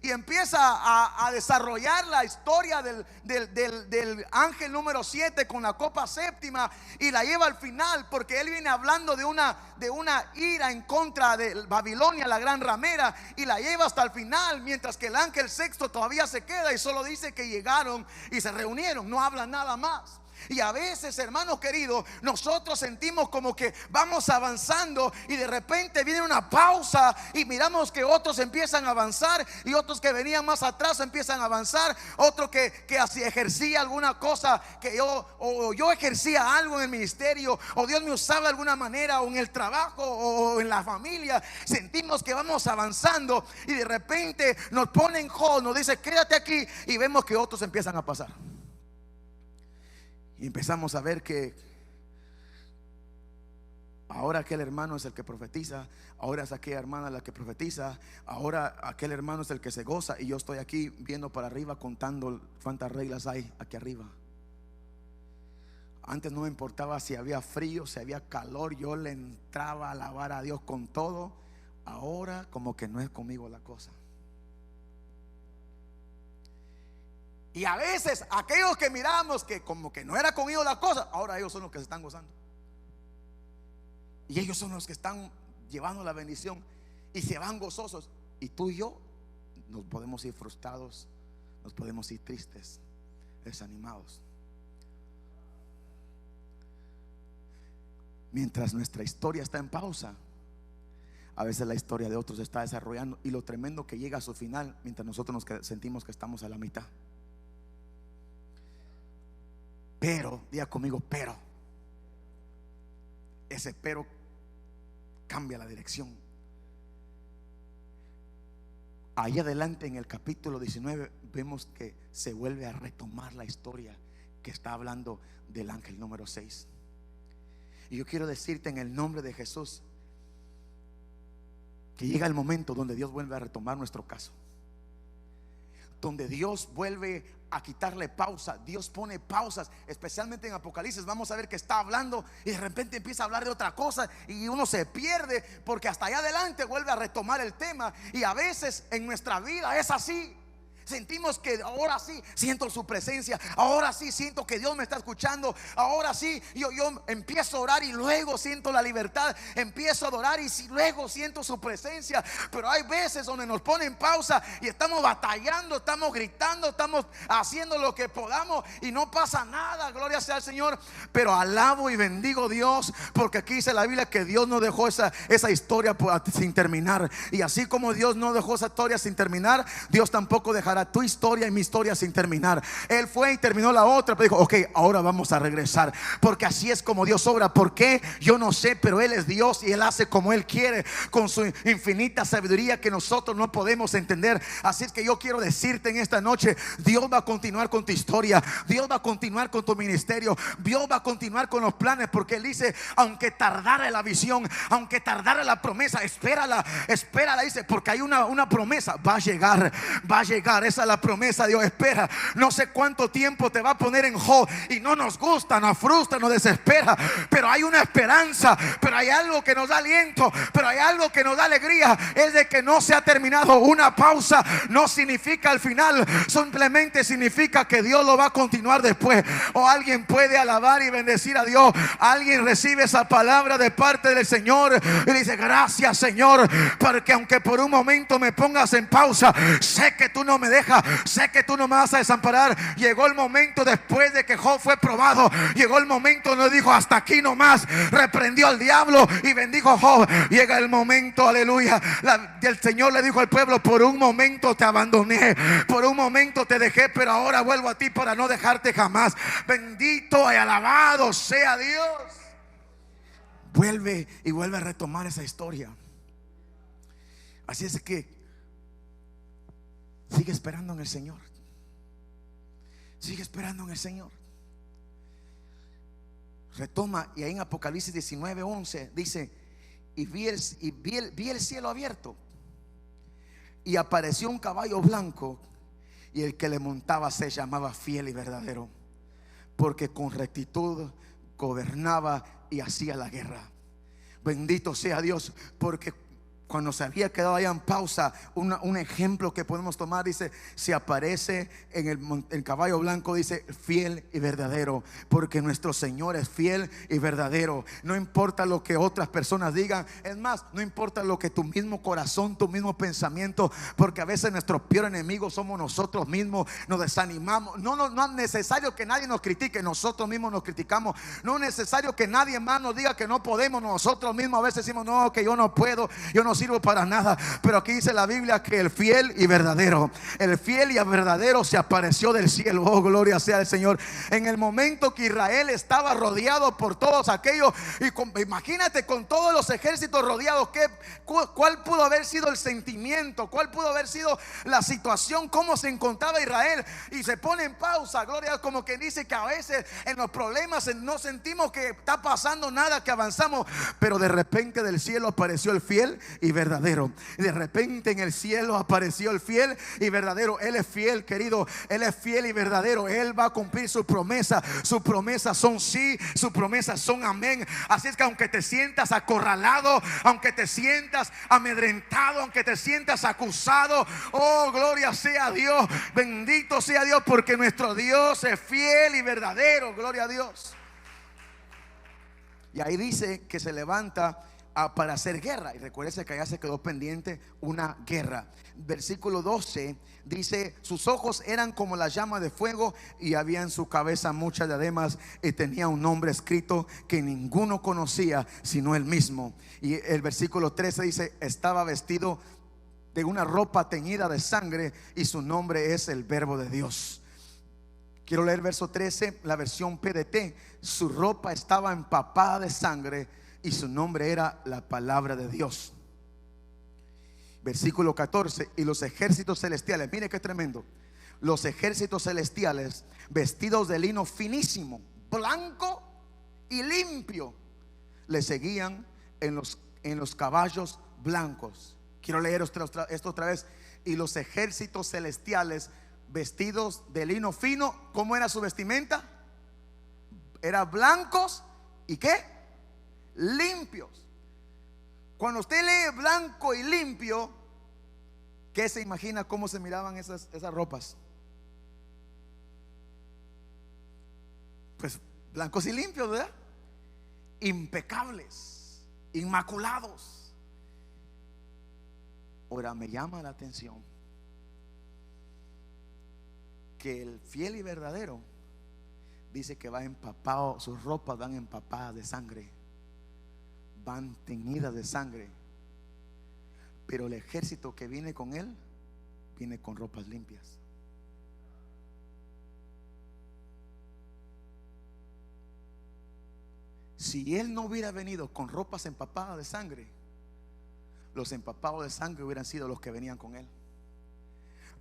Y empieza a desarrollar la historia del ángel número 7 con la copa séptima, y la lleva al final, porque él viene hablando de una ira en contra de Babilonia, la gran ramera, y la lleva hasta el final, mientras que el ángel sexto todavía se queda y solo dice que llegaron y se reunieron, no habla nada más. Y a veces, hermanos queridos, nosotros sentimos como que vamos avanzando y de repente viene una pausa y miramos que otros empiezan a avanzar y otros que venían más atrás empiezan a avanzar. Otro que así ejercía alguna cosa que yo ejercía algo en el ministerio, o Dios me usaba de alguna manera, o en el trabajo o en la familia. Sentimos que vamos avanzando y de repente nos ponen hold, nos dice quédate aquí, y vemos que otros empiezan a pasar. Y empezamos a ver que ahora aquel hermano es el que profetiza, ahora es aquella hermana la que profetiza, ahora aquel hermano es el que se goza, y yo estoy aquí viendo para arriba contando cuántas reglas hay aquí arriba. Antes no me importaba si había frío, si había calor, yo le entraba a alabar a Dios con todo. Ahora como que no es conmigo la cosa. Y a veces aquellos que miramos que como que no era conmigo la cosa, ahora ellos son los que se están gozando. Y ellos son los que están llevando la bendición y se van gozosos. Y tú y yo nos podemos ir frustrados, nos podemos ir tristes, desanimados. Mientras nuestra historia está en pausa, a veces la historia de otros se está desarrollando, y lo tremendo que llega a su final mientras nosotros nos sentimos que estamos a la mitad. Pero, diga conmigo, pero. Ese pero cambia la dirección. Ahí adelante en el capítulo 19 vemos que se vuelve a retomar la historia que está hablando del ángel número 6. Y yo quiero decirte en el nombre de Jesús que llega el momento donde Dios vuelve a retomar nuestro caso, donde Dios vuelve a quitarle pausa. Dios pone pausas, especialmente en Apocalipsis. Vamos a ver que está hablando y de repente empieza a hablar de otra cosa y uno se pierde, porque hasta allá adelante vuelve a retomar el tema. Y a veces en nuestra vida es así. Sentimos que ahora sí siento su presencia, ahora sí siento que Dios me está escuchando, ahora sí yo empiezo a orar y luego siento la libertad, empiezo a adorar y luego siento su presencia. Pero hay veces donde nos ponen pausa y estamos batallando, estamos gritando, estamos haciendo lo que podamos y no pasa nada, gloria sea al Señor. Pero alabo y bendigo a Dios, porque aquí dice la Biblia que Dios no dejó esa historia sin terminar. Y así como Dios no dejó esa historia sin terminar, Dios tampoco dejará tu historia y mi historia sin terminar. Él fue y terminó la otra, pero dijo, ok, ahora vamos a regresar, porque así es como Dios obra. ¿Por qué? Yo no sé, pero Él es Dios y Él hace como Él quiere, con su infinita sabiduría que nosotros no podemos entender. Así es que yo quiero decirte en esta noche, Dios va a continuar con tu historia, Dios va a continuar con tu ministerio, Dios va a continuar con los planes, porque Él dice, aunque tardara la visión, aunque tardara la promesa, espérala, dice, porque hay una promesa, va a llegar. Esa es la promesa. Dios espera. No sé cuánto tiempo te va a poner en hold y no nos gusta, nos frustra, nos desespera, pero hay una esperanza, pero hay algo que nos da aliento, pero hay algo que nos da alegría. Es de que no se ha terminado. Una pausa no significa al final, simplemente significa que Dios lo va a continuar después. O alguien puede alabar y bendecir a Dios. Alguien recibe esa palabra de parte del Señor y dice, gracias Señor, porque aunque por un momento me pongas en pausa, sé que tú no me deja, sé que tú no me vas a desamparar. Llegó el momento después de que Job fue probado, llegó el momento donde dijo hasta aquí nomás, reprendió al diablo y bendijo a Job. Llega el momento, aleluya, el Señor le dijo al pueblo: por un momento te abandoné, por un momento te dejé, pero ahora vuelvo a ti para no dejarte jamás. Bendito y alabado sea Dios. Vuelve y vuelve a retomar esa historia. Así es que sigue esperando en el Señor. Sigue esperando en el Señor. Retoma, y ahí en Apocalipsis 19:11 dice: y vi el cielo abierto, y apareció un caballo blanco, y el que le montaba se llamaba Fiel y Verdadero, porque con rectitud gobernaba y hacía la guerra. Bendito sea Dios, porque cuando se había quedado allá en pausa, un ejemplo que podemos tomar, dice: si aparece en el caballo blanco, dice fiel y verdadero, porque nuestro Señor es fiel y verdadero. No importa lo que otras personas digan, es más, no importa lo que tu mismo corazón, tu mismo pensamiento, porque a veces nuestro peor enemigo somos nosotros mismos. Nos desanimamos. No es necesario que nadie nos critique, nosotros mismos nos criticamos. No es necesario que nadie más nos diga que no podemos, nosotros mismos a veces decimos: no, que yo no puedo, yo no sirvo para nada. Pero aquí dice la Biblia que el fiel y verdadero, el fiel y verdadero se apareció del cielo. Oh, gloria sea al Señor. En el momento que Israel estaba rodeado por todos aquellos, y imagínate con todos los ejércitos rodeados, ¿cuál pudo haber sido el sentimiento? ¿Cuál pudo haber sido la situación? ¿Cómo se encontraba Israel? Y se pone en pausa, gloria, como que dice que a veces en los problemas no sentimos que está pasando nada, que avanzamos, pero de repente del cielo apareció el fiel y verdadero. De repente en el cielo apareció el fiel y verdadero. Él es fiel, querido. Él es fiel y verdadero. Él va a cumplir su promesa. Sus promesas son sí, sus promesas son amén. Así es que aunque te sientas acorralado, aunque te sientas amedrentado, aunque te sientas acusado, oh, gloria sea a Dios, bendito sea Dios, porque nuestro Dios es fiel y verdadero. Gloria a Dios. Y ahí dice que se levanta para hacer guerra. Y recuérdese que allá se quedó pendiente una guerra. Versículo 12 dice: sus ojos eran como la llama de fuego, y había en su cabeza muchas diademas, y tenía un nombre escrito que ninguno conocía sino él mismo. Y el versículo 13 dice: estaba vestido de una ropa teñida de sangre, y su nombre es el Verbo de Dios. Quiero leer verso 13, la versión PDT. Su ropa estaba empapada de sangre, y su nombre era la palabra de Dios. Versículo 14: y los ejércitos celestiales, mire qué tremendo, los ejércitos celestiales, vestidos de lino finísimo, blanco y limpio, le seguían en los caballos blancos. Quiero leer esto otra vez. Y los ejércitos celestiales, vestidos de lino fino. ¿Cómo era su vestimenta? Era blancos y ¿qué? Limpios. Cuando usted lee blanco y limpio, ¿qué se imagina? ¿Cómo se miraban esas ropas? Pues blancos y limpios, ¿verdad? Impecables, inmaculados. Ahora me llama la atención que el fiel y verdadero dice que va empapado, sus ropas van empapadas de sangre, van teñidas de sangre. Pero el ejército que viene con él viene con ropas limpias. Si él no hubiera venido con ropas empapadas de sangre, los empapados de sangre hubieran sido los que venían con él.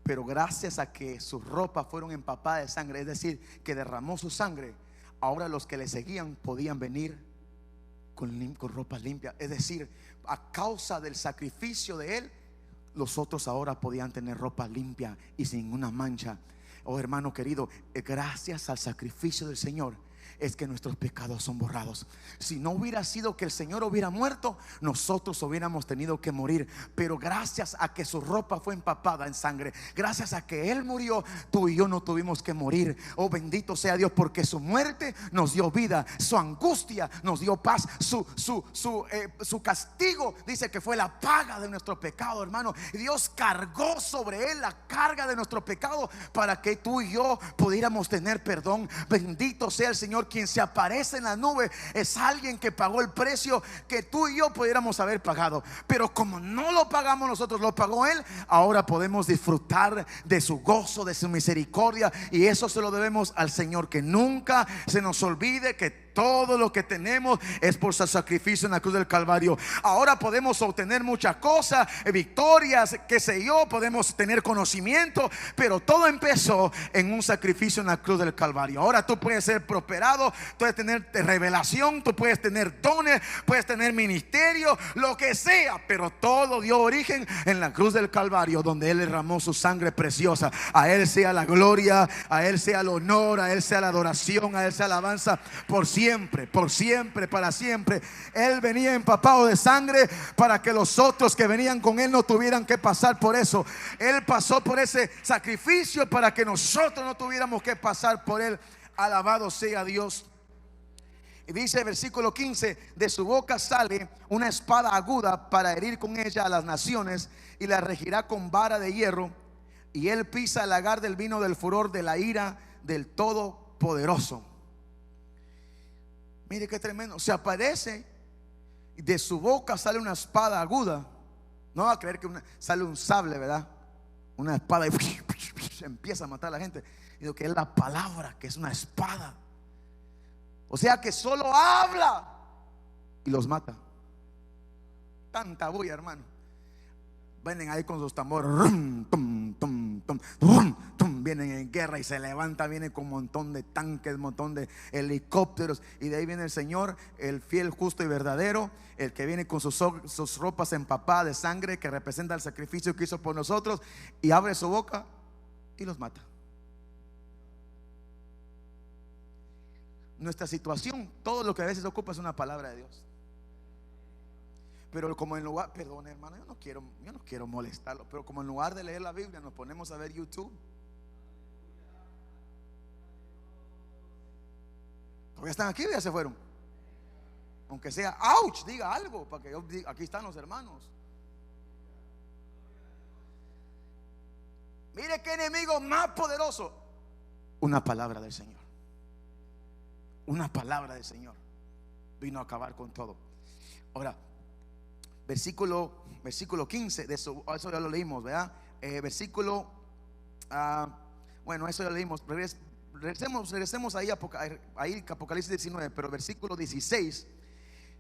Pero gracias a que sus ropas fueron empapadas de sangre, es decir, que derramó su sangre, ahora los que le seguían podían venir con ropas limpias. Es decir, a causa del sacrificio de él, los otros ahora podían tener ropa limpia y sin una mancha. Oh, hermano querido, gracias al sacrificio del Señor es que nuestros pecados son borrados. Si no hubiera sido que el Señor hubiera muerto, nosotros hubiéramos tenido que morir. Pero gracias a que su ropa fue empapada en sangre, gracias a que Él murió, tú y yo no tuvimos que morir. Oh, bendito sea Dios, porque su muerte nos dio vida, su angustia nos dio paz, su castigo dice que fue la paga de nuestro pecado, hermano. Dios cargó sobre Él la carga de nuestro pecado para que tú y yo pudiéramos tener perdón. Bendito sea el Señor. Quien se aparece en la nube es alguien que pagó el precio que tú y yo pudiéramos haber pagado, pero como no lo pagamos nosotros, lo pagó Él. Ahora podemos disfrutar de su gozo, de su misericordia, y eso se lo debemos al Señor. Que nunca se nos olvide que todo lo que tenemos es por su sacrificio en la cruz del Calvario. Ahora podemos obtener muchas cosas, victorias, qué sé yo, podemos tener conocimiento, pero todo empezó en un sacrificio en la cruz del Calvario. Ahora tú puedes ser prosperado, puedes tener revelación, tú puedes tener dones, puedes tener ministerio, lo que sea, pero todo dio origen en la cruz del Calvario, donde Él derramó su sangre preciosa. A Él sea la gloria, a Él sea el honor, a Él sea la adoración, a Él sea la alabanza por siempre, para siempre. Él venía empapado de sangre para que los otros que venían con Él no tuvieran que pasar por eso. Él pasó por ese sacrificio para que nosotros no tuviéramos que pasar por Él. Alabado sea Dios. Y dice versículo 15: de su boca sale una espada aguda para herir con ella a las naciones, y la regirá con vara de hierro, y Él pisa el lagar del vino del furor de la ira del Todopoderoso. Mire qué tremendo. Se aparece y de su boca sale una espada aguda. No va a creer que sale un sable, ¿verdad? Una espada y empieza a matar a la gente. Digo que es la palabra, que es una espada. O sea que solo habla y los mata. Tanta bulla, hermano. Vienen ahí con sus tambores, vienen en guerra y se levanta, viene con un montón de tanques, un montón de helicópteros, y de ahí viene el Señor, el fiel, justo y verdadero, el que viene con sus ropas empapadas de sangre, que representa el sacrificio que hizo por nosotros, y abre su boca y los mata. Nuestra situación, todo lo que a veces ocupa es una palabra de Dios. Pero como en lugar, perdón hermano, yo no quiero molestarlo, pero como en lugar de leer la Biblia nos ponemos a ver YouTube. ¿Todavía están aquí o ya se fueron? Aunque sea, ouch, diga algo para que yo diga, aquí están los hermanos. Mire qué enemigo más poderoso. Una palabra del Señor. Una palabra del Señor vino a acabar con todo. Ahora, versículo 15 de eso ya lo leímos, ¿verdad? Bueno, eso ya lo leímos. Regresemos ahí Apocalipsis 19, pero versículo 16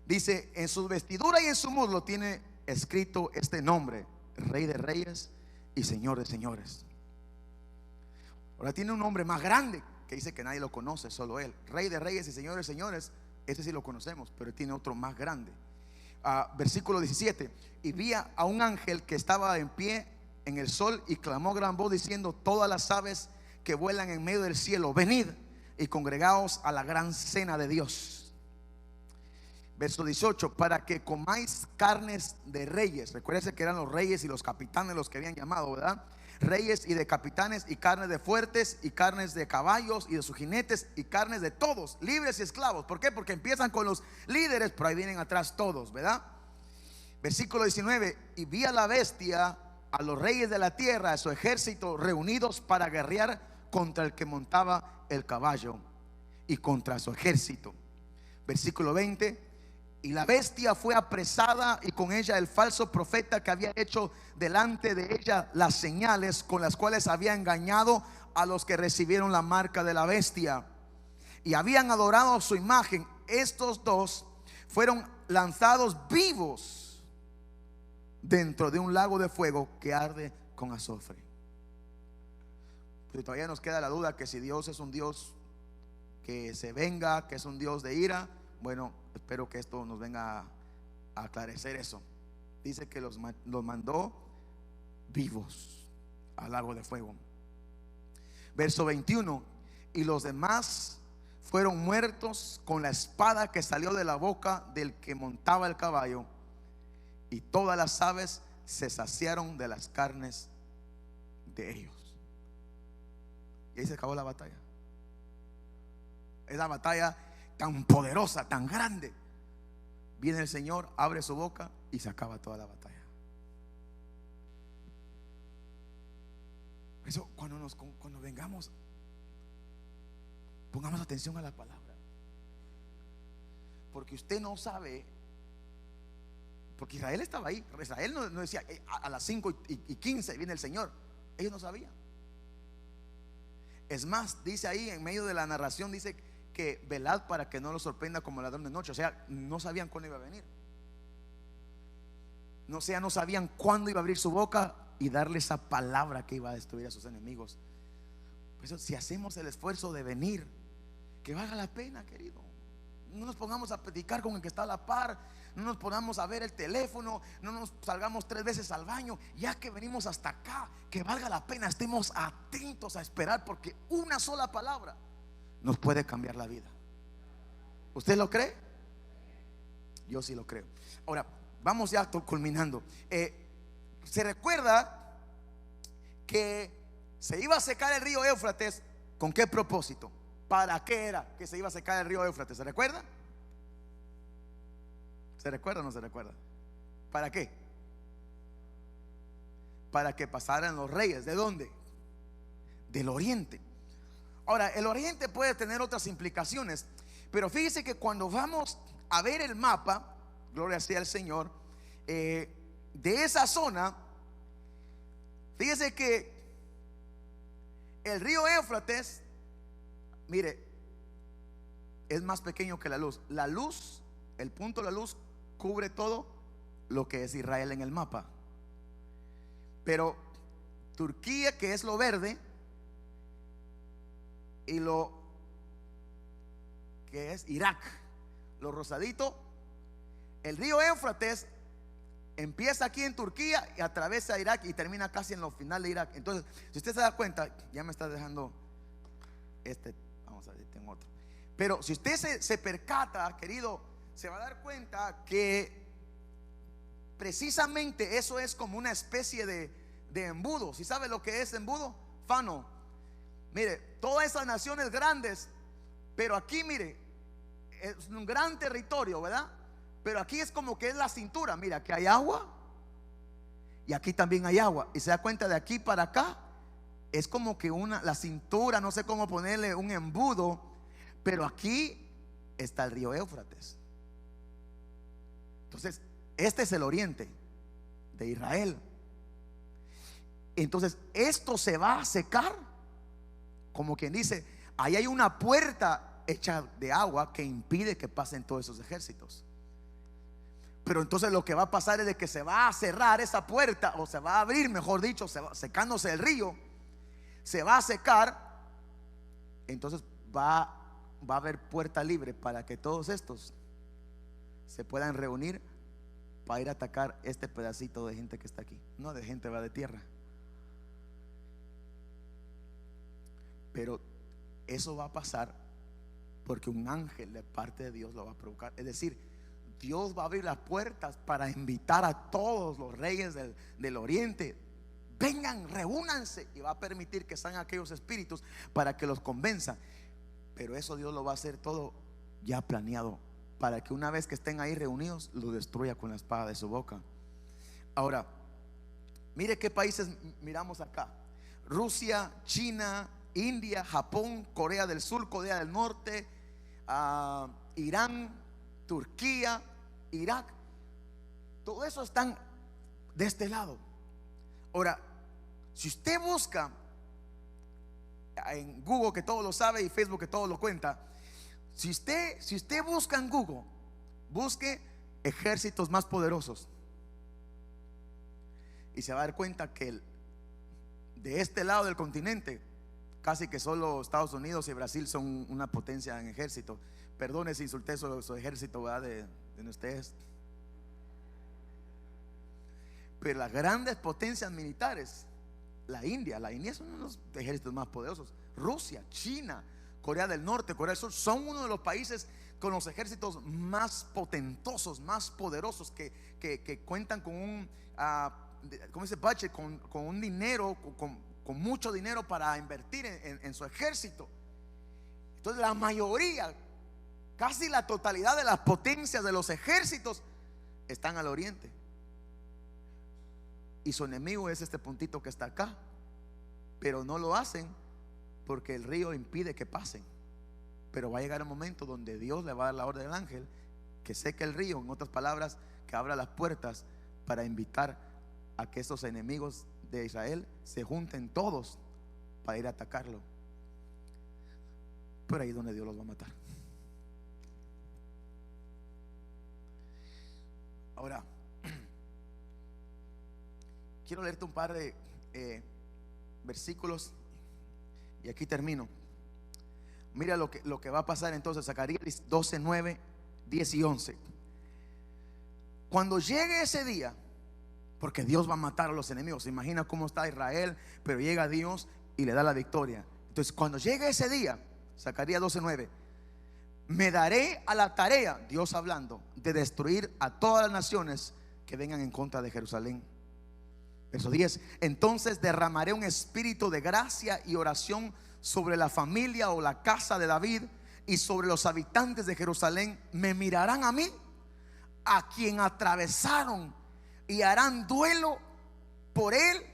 dice: en su vestidura y en su muslo tiene escrito este nombre: Rey de Reyes y Señor de Señores. Ahora tiene un nombre más grande que dice que nadie lo conoce, solo Él. Rey de Reyes y Señor de Señores, ese sí lo conocemos, pero Él tiene otro más grande. Versículo 17: y vi a un ángel que estaba en pie en el sol y clamó a gran voz diciendo: todas las aves que vuelan en medio del cielo, venid y congregaos a la gran cena de Dios. Verso 18: para que comáis carnes de reyes. Recuérdense que eran los reyes y los capitanes los que habían llamado, ¿verdad? Reyes y de capitanes, y carnes de fuertes, y carnes de caballos y de sus jinetes, y carnes de todos, libres y esclavos. ¿Por qué? Porque empiezan con los líderes, pero ahí vienen atrás todos, ¿verdad? Versículo 19: y vi a la bestia, a los reyes de la tierra, a su ejército, reunidos para guerrear contra el que montaba el caballo y contra su ejército. Versículo 20: y la bestia fue apresada, y con ella el falso profeta que había hecho delante de ella las señales con las cuales había engañado a los que recibieron la marca de la bestia y habían adorado su imagen. Estos dos fueron lanzados vivos dentro de un lago de fuego que arde con azufre. Pero todavía nos queda la duda que si Dios es un Dios que se venga, que es un Dios de ira. Bueno, espero que esto nos venga a aclarecer eso. Dice que los mandó vivos al lago de fuego. Verso 21: y los demás fueron muertos con la espada que salió de la boca del que montaba el caballo, y todas las aves se saciaron de las carnes de ellos. Y ahí se acabó la batalla. Esa batalla tan poderosa, tan grande. Viene el Señor, abre su boca y se acaba toda la batalla. Por eso cuando vengamos, pongamos atención a la palabra, porque usted no sabe. Porque Israel estaba ahí. Israel no decía a las 5:15 viene el Señor. Ellos no sabían. Es más, dice ahí en medio de la narración, dice que velad para que no los sorprenda como ladrón de noche. O sea, no sabían cuándo iba a venir. No sabían cuándo iba a abrir su boca y darle esa palabra que iba a destruir a sus enemigos. Por eso, si hacemos el esfuerzo de venir, que valga la pena, querido. No nos pongamos a platicar con el que está a la par. No nos pongamos a ver el teléfono. No nos salgamos 3 veces al baño. Ya que venimos hasta acá, que valga la pena. Estemos atentos a esperar, porque una sola palabra nos puede cambiar la vida. ¿Usted lo cree? Yo sí lo creo. Ahora, vamos ya culminando. Se recuerda que se iba a secar el río Éufrates. ¿Con qué propósito? ¿Para qué era que se iba a secar el río Éufrates? ¿Se recuerda? ¿Se recuerda o no se recuerda? ¿Para qué? Para que pasaran los reyes. ¿De dónde? Del oriente. Ahora, el oriente puede tener otras implicaciones, pero fíjese que cuando vamos a ver el mapa, gloria sea al Señor, de esa zona, fíjese que el río Éufrates, mire, es más pequeño que la luz. La luz, el punto de la luz cubre todo lo que es Israel en el mapa. Pero Turquía, que es lo verde, y lo que es Irak, lo rosadito, el río Éufrates empieza aquí en Turquía y atraviesa Irak y termina casi en lo final de Irak. Entonces, si usted se da cuenta, ya me está dejando vamos a ver, tengo otro. Pero si usted se percata, querido, se va a dar cuenta que precisamente eso es como una especie de embudo. ¿Sí sabe lo que es embudo? Fano. Mire, todas esas naciones grandes, pero aquí, mire, es un gran territorio, ¿verdad? Pero aquí es como que es la cintura. Mira, aquí hay agua y aquí también hay agua. Y se da cuenta, de aquí para acá es como que la cintura, no sé cómo ponerle un embudo, pero aquí está el río Éufrates. Entonces, este es el oriente de Israel. Entonces, esto se va a secar, como quien dice, ahí hay una puerta hecha de agua que impide que pasen todos esos ejércitos. Pero entonces lo que va a pasar es de que se va a cerrar esa puerta, o se va a abrir, mejor dicho, secándose el río, se va a secar. Entonces va a haber puerta libre para que todos estos se puedan reunir para ir a atacar este pedacito de gente que está aquí. No de gente, va de tierra. Pero eso va a pasar porque un ángel de parte de Dios lo va a provocar. Es decir, Dios va a abrir las puertas para invitar a todos los reyes del oriente. Vengan, reúnanse, y va a permitir que salgan aquellos espíritus para que los convenzan. Pero eso Dios lo va a hacer todo ya planeado, para que una vez que estén ahí reunidos, lo destruya con la espada de su boca. Ahora, mire qué países miramos acá: Rusia, China, India, Japón, Corea del Sur, Corea del Norte, Irán, Turquía, Irak. Todo eso están de este lado. Ahora, si usted busca en Google, que todo lo sabe, y Facebook, que todo lo cuenta, si usted busca en Google, busque ejércitos más poderosos, y se va a dar cuenta que de este lado del continente casi que solo Estados Unidos y Brasil son una potencia en ejército. Perdone si insulté su ejército, ¿verdad? de ustedes. Pero las grandes potencias militares, la India es uno de los ejércitos más poderosos. Rusia, China, Corea del Norte, Corea del Sur, son uno de los países con los ejércitos más potentosos, más poderosos, que cuentan con un, ¿cómo se dice? Budget, con un dinero, con mucho dinero para invertir en su ejército. Entonces la mayoría, casi la totalidad de las potencias de los ejércitos están al oriente. Y su enemigo es este puntito que está acá. Pero no lo hacen porque el río impide que pasen. Pero va a llegar un momento donde Dios le va a dar la orden al ángel que seque el río, en otras palabras, que abra las puertas para invitar a que estos enemigos de Israel se junten todos para ir a atacarlo. Pero ahí es donde Dios los va a matar. Ahora, quiero leerte un par de versículos y aquí termino. Mira lo que va a pasar entonces. Zacarías 12, 9, 10 y 11. Cuando llegue ese día, porque Dios va a matar a los enemigos. Se imagina cómo está Israel, pero llega Dios y le da la victoria. Entonces cuando llegue ese día, Zacarías 12, 9, me daré a la tarea, Dios hablando, de destruir a todas las naciones que vengan en contra de Jerusalén. Verso 10. Entonces derramaré un espíritu de gracia y oración sobre la familia o la casa de David y sobre los habitantes de Jerusalén. Me mirarán a mí, a quien atravesaron, y harán duelo por él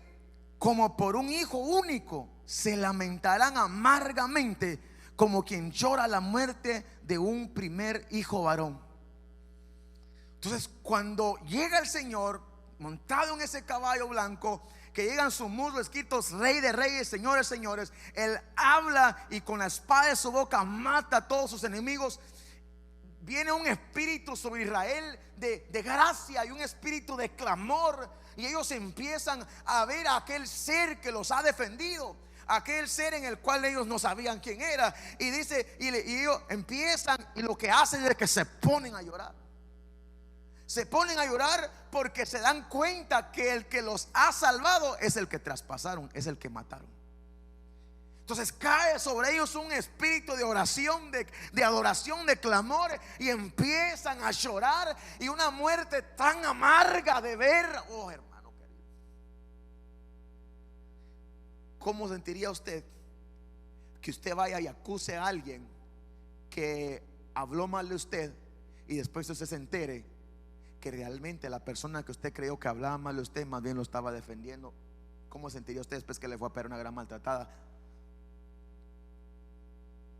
como por un hijo único. Se lamentarán amargamente como quien llora la muerte de un primer hijo varón. Entonces cuando llega el Señor montado en ese caballo blanco, que llegan sus muslos escritos Rey de Reyes, Señores, Señores, Él habla y con la espada de su boca mata a todos sus enemigos. Viene un espíritu sobre Israel de gracia y un espíritu de clamor, y ellos empiezan a ver a aquel ser que los ha defendido, aquel ser en el cual ellos no sabían quién era. Y dice, y ellos empiezan, y lo que hacen es que se ponen a llorar. Se ponen a llorar porque se dan cuenta que el que los ha salvado es el que traspasaron, es el que mataron. Entonces cae sobre ellos un espíritu de oración, de adoración, de clamor, y empiezan a llorar. Y una muerte tan amarga de ver. Oh, hermano querido, ¿cómo sentiría usted que usted vaya y acuse a alguien que habló mal de usted y después usted se entere que realmente la persona que usted creyó que hablaba mal de usted más bien lo estaba defendiendo? ¿Cómo sentiría usted después que le fue a pegar una gran maltratada?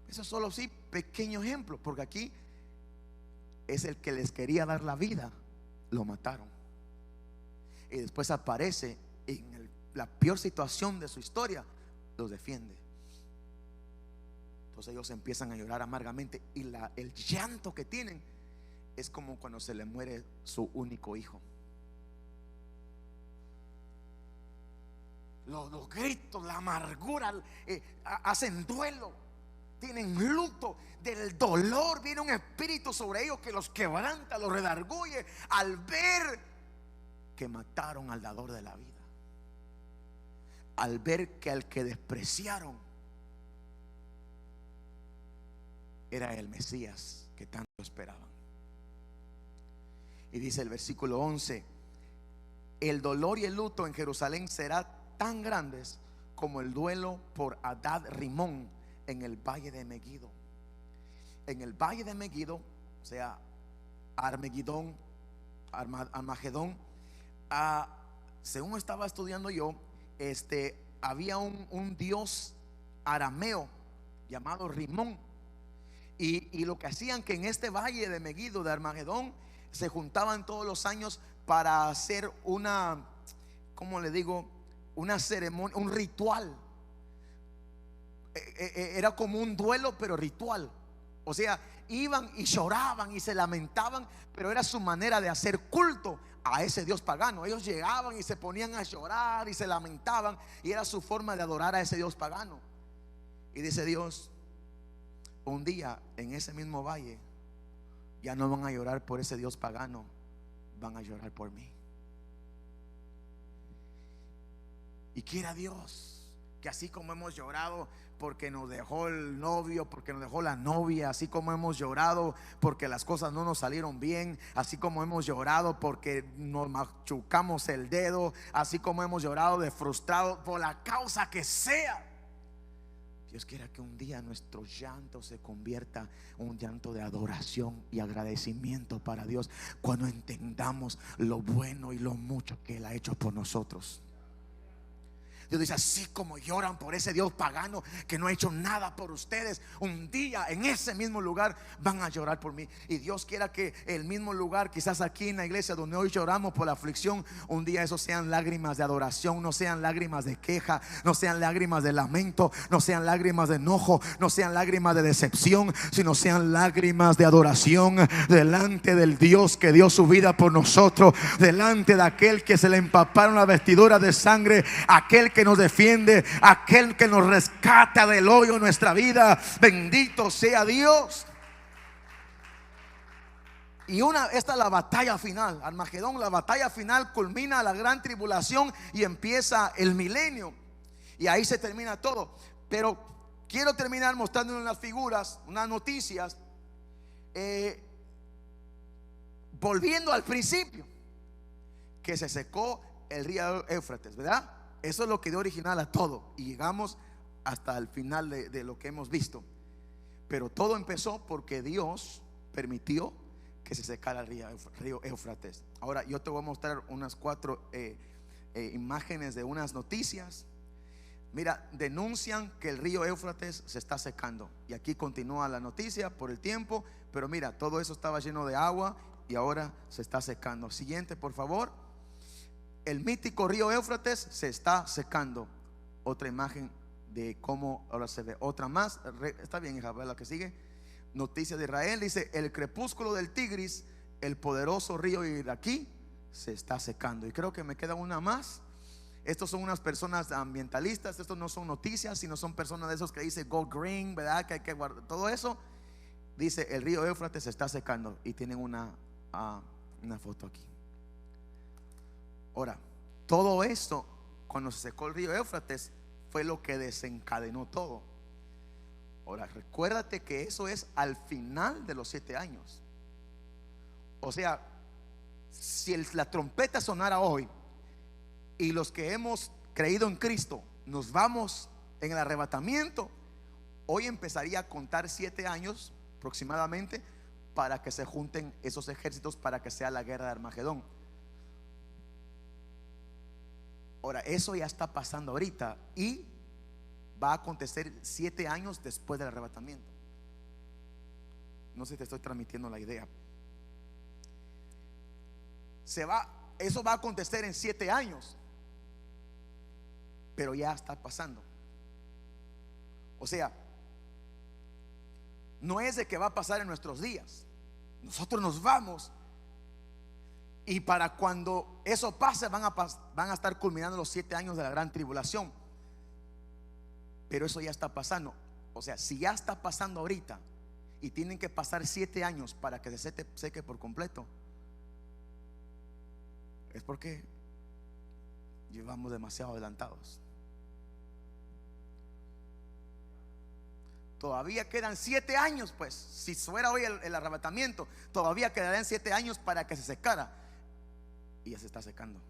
Eso es solo sí pequeño ejemplo, porque aquí es el que les quería dar la vida, lo mataron. Y después aparece en la peor situación de su historia, los defiende. Entonces ellos empiezan a llorar amargamente, y el llanto que tienen es como cuando se le muere su único hijo. Los gritos, la amargura, hacen duelo, tienen luto del dolor. Viene un espíritu sobre ellos que los quebranta, los redarguye al ver que mataron al dador de la vida, al ver que al que despreciaron era el Mesías que tanto esperaban. Y dice el versículo 11: el dolor y el luto en Jerusalén será tan grandes como el duelo por Adad Rimón en el valle de Megiddo. En el valle de Megiddo, o sea, Armagedón, según estaba estudiando yo, había un dios arameo llamado Rimón. Y lo que hacían, que en este valle de Megiddo, de Armagedón, se juntaban todos los años para hacer una, ¿cómo le digo? Una ceremonia, un ritual. Era como un duelo, pero ritual. O sea, iban y lloraban y se lamentaban, pero era su manera de hacer culto a ese dios pagano. Ellos llegaban y se ponían a llorar y se lamentaban, y era su forma de adorar a ese dios pagano. Y dice Dios: un día en ese mismo valle ya no van a llorar por ese dios pagano, van a llorar por mí. Y quiera Dios Que así como hemos llorado porque nos dejó el novio, porque nos dejó la novia, así como hemos llorado porque las cosas no nos salieron bien, así como hemos llorado porque nos machucamos el dedo, así como hemos llorado de frustrado por la causa que sea, Dios quiera que un día nuestro llanto se convierta en un llanto de adoración y agradecimiento para Dios, cuando entendamos lo bueno y lo mucho que Él ha hecho por nosotros. Dios dice: así como lloran por ese Dios pagano que no ha hecho nada por ustedes, un día en ese mismo lugar van a llorar por mí. Y Dios quiera que el mismo lugar, quizás aquí en la iglesia donde hoy lloramos por la aflicción, un día eso sean lágrimas de adoración, no sean lágrimas de queja, no sean lágrimas de lamento, no sean lágrimas de enojo, no sean lágrimas de decepción, sino sean lágrimas de adoración delante del Dios que dio su vida por nosotros, delante de aquel que se le empaparon las vestiduras de sangre, aquel que nos defiende, aquel que nos rescata del hoyo en nuestra vida. Bendito sea Dios. Y esta es la batalla final, Armagedón. La batalla final culmina la gran tribulación y empieza el milenio, y ahí se termina todo. Pero quiero terminar mostrándoles unas figuras, unas noticias, volviendo al principio, que se secó el río Éufrates, ¿verdad? Eso es lo que dio original a todo, y llegamos hasta el final de lo que hemos visto. Pero todo empezó porque Dios permitió que se secara el río Éufrates. Ahora yo te voy a mostrar unas 4 imágenes de unas noticias. Mira, denuncian que el río Éufrates se está secando, y aquí continúa la noticia por el tiempo. Pero mira, todo eso estaba lleno de agua y ahora se está secando. Siguiente, por favor. El mítico río Éufrates se está secando. Otra imagen de cómo ahora se ve. Otra más. Está bien, hija, la que sigue. Noticia de Israel. Dice: el crepúsculo del Tigris, el poderoso río iraquí, se está secando. Y creo que me queda una más. Estos son unas personas ambientalistas. Estos no son noticias, sino son personas de esos que dicen go green, ¿verdad? Que hay que guardar todo eso. Dice: el río Éufrates se está secando. Y tienen una foto aquí. Ahora, todo esto, cuando se secó el río Éufrates, fue lo que desencadenó todo. Ahora, recuérdate que eso es al final de los 7 años. O sea, si la trompeta sonara hoy y los que hemos creído en Cristo nos vamos en el arrebatamiento, hoy empezaría a contar 7 años aproximadamente para que se junten esos ejércitos, para que sea la guerra de Armagedón. Ahora, eso ya está pasando ahorita y va a acontecer 7 años después del arrebatamiento. No sé si te estoy transmitiendo la idea. Eso va a acontecer en 7 años, pero ya está pasando. O sea, no es de que va a pasar en nuestros días. Nosotros nos vamos, y para cuando eso pase van a estar culminando los 7 años de la gran tribulación. Pero eso ya está pasando. O sea, si ya está pasando ahorita y tienen que pasar 7 años para que se seque por completo, es porque llevamos demasiado adelantados. Todavía quedan 7 años, pues. Si fuera hoy el arrebatamiento, todavía quedarían 7 años para que se secara. Y ya se está secando.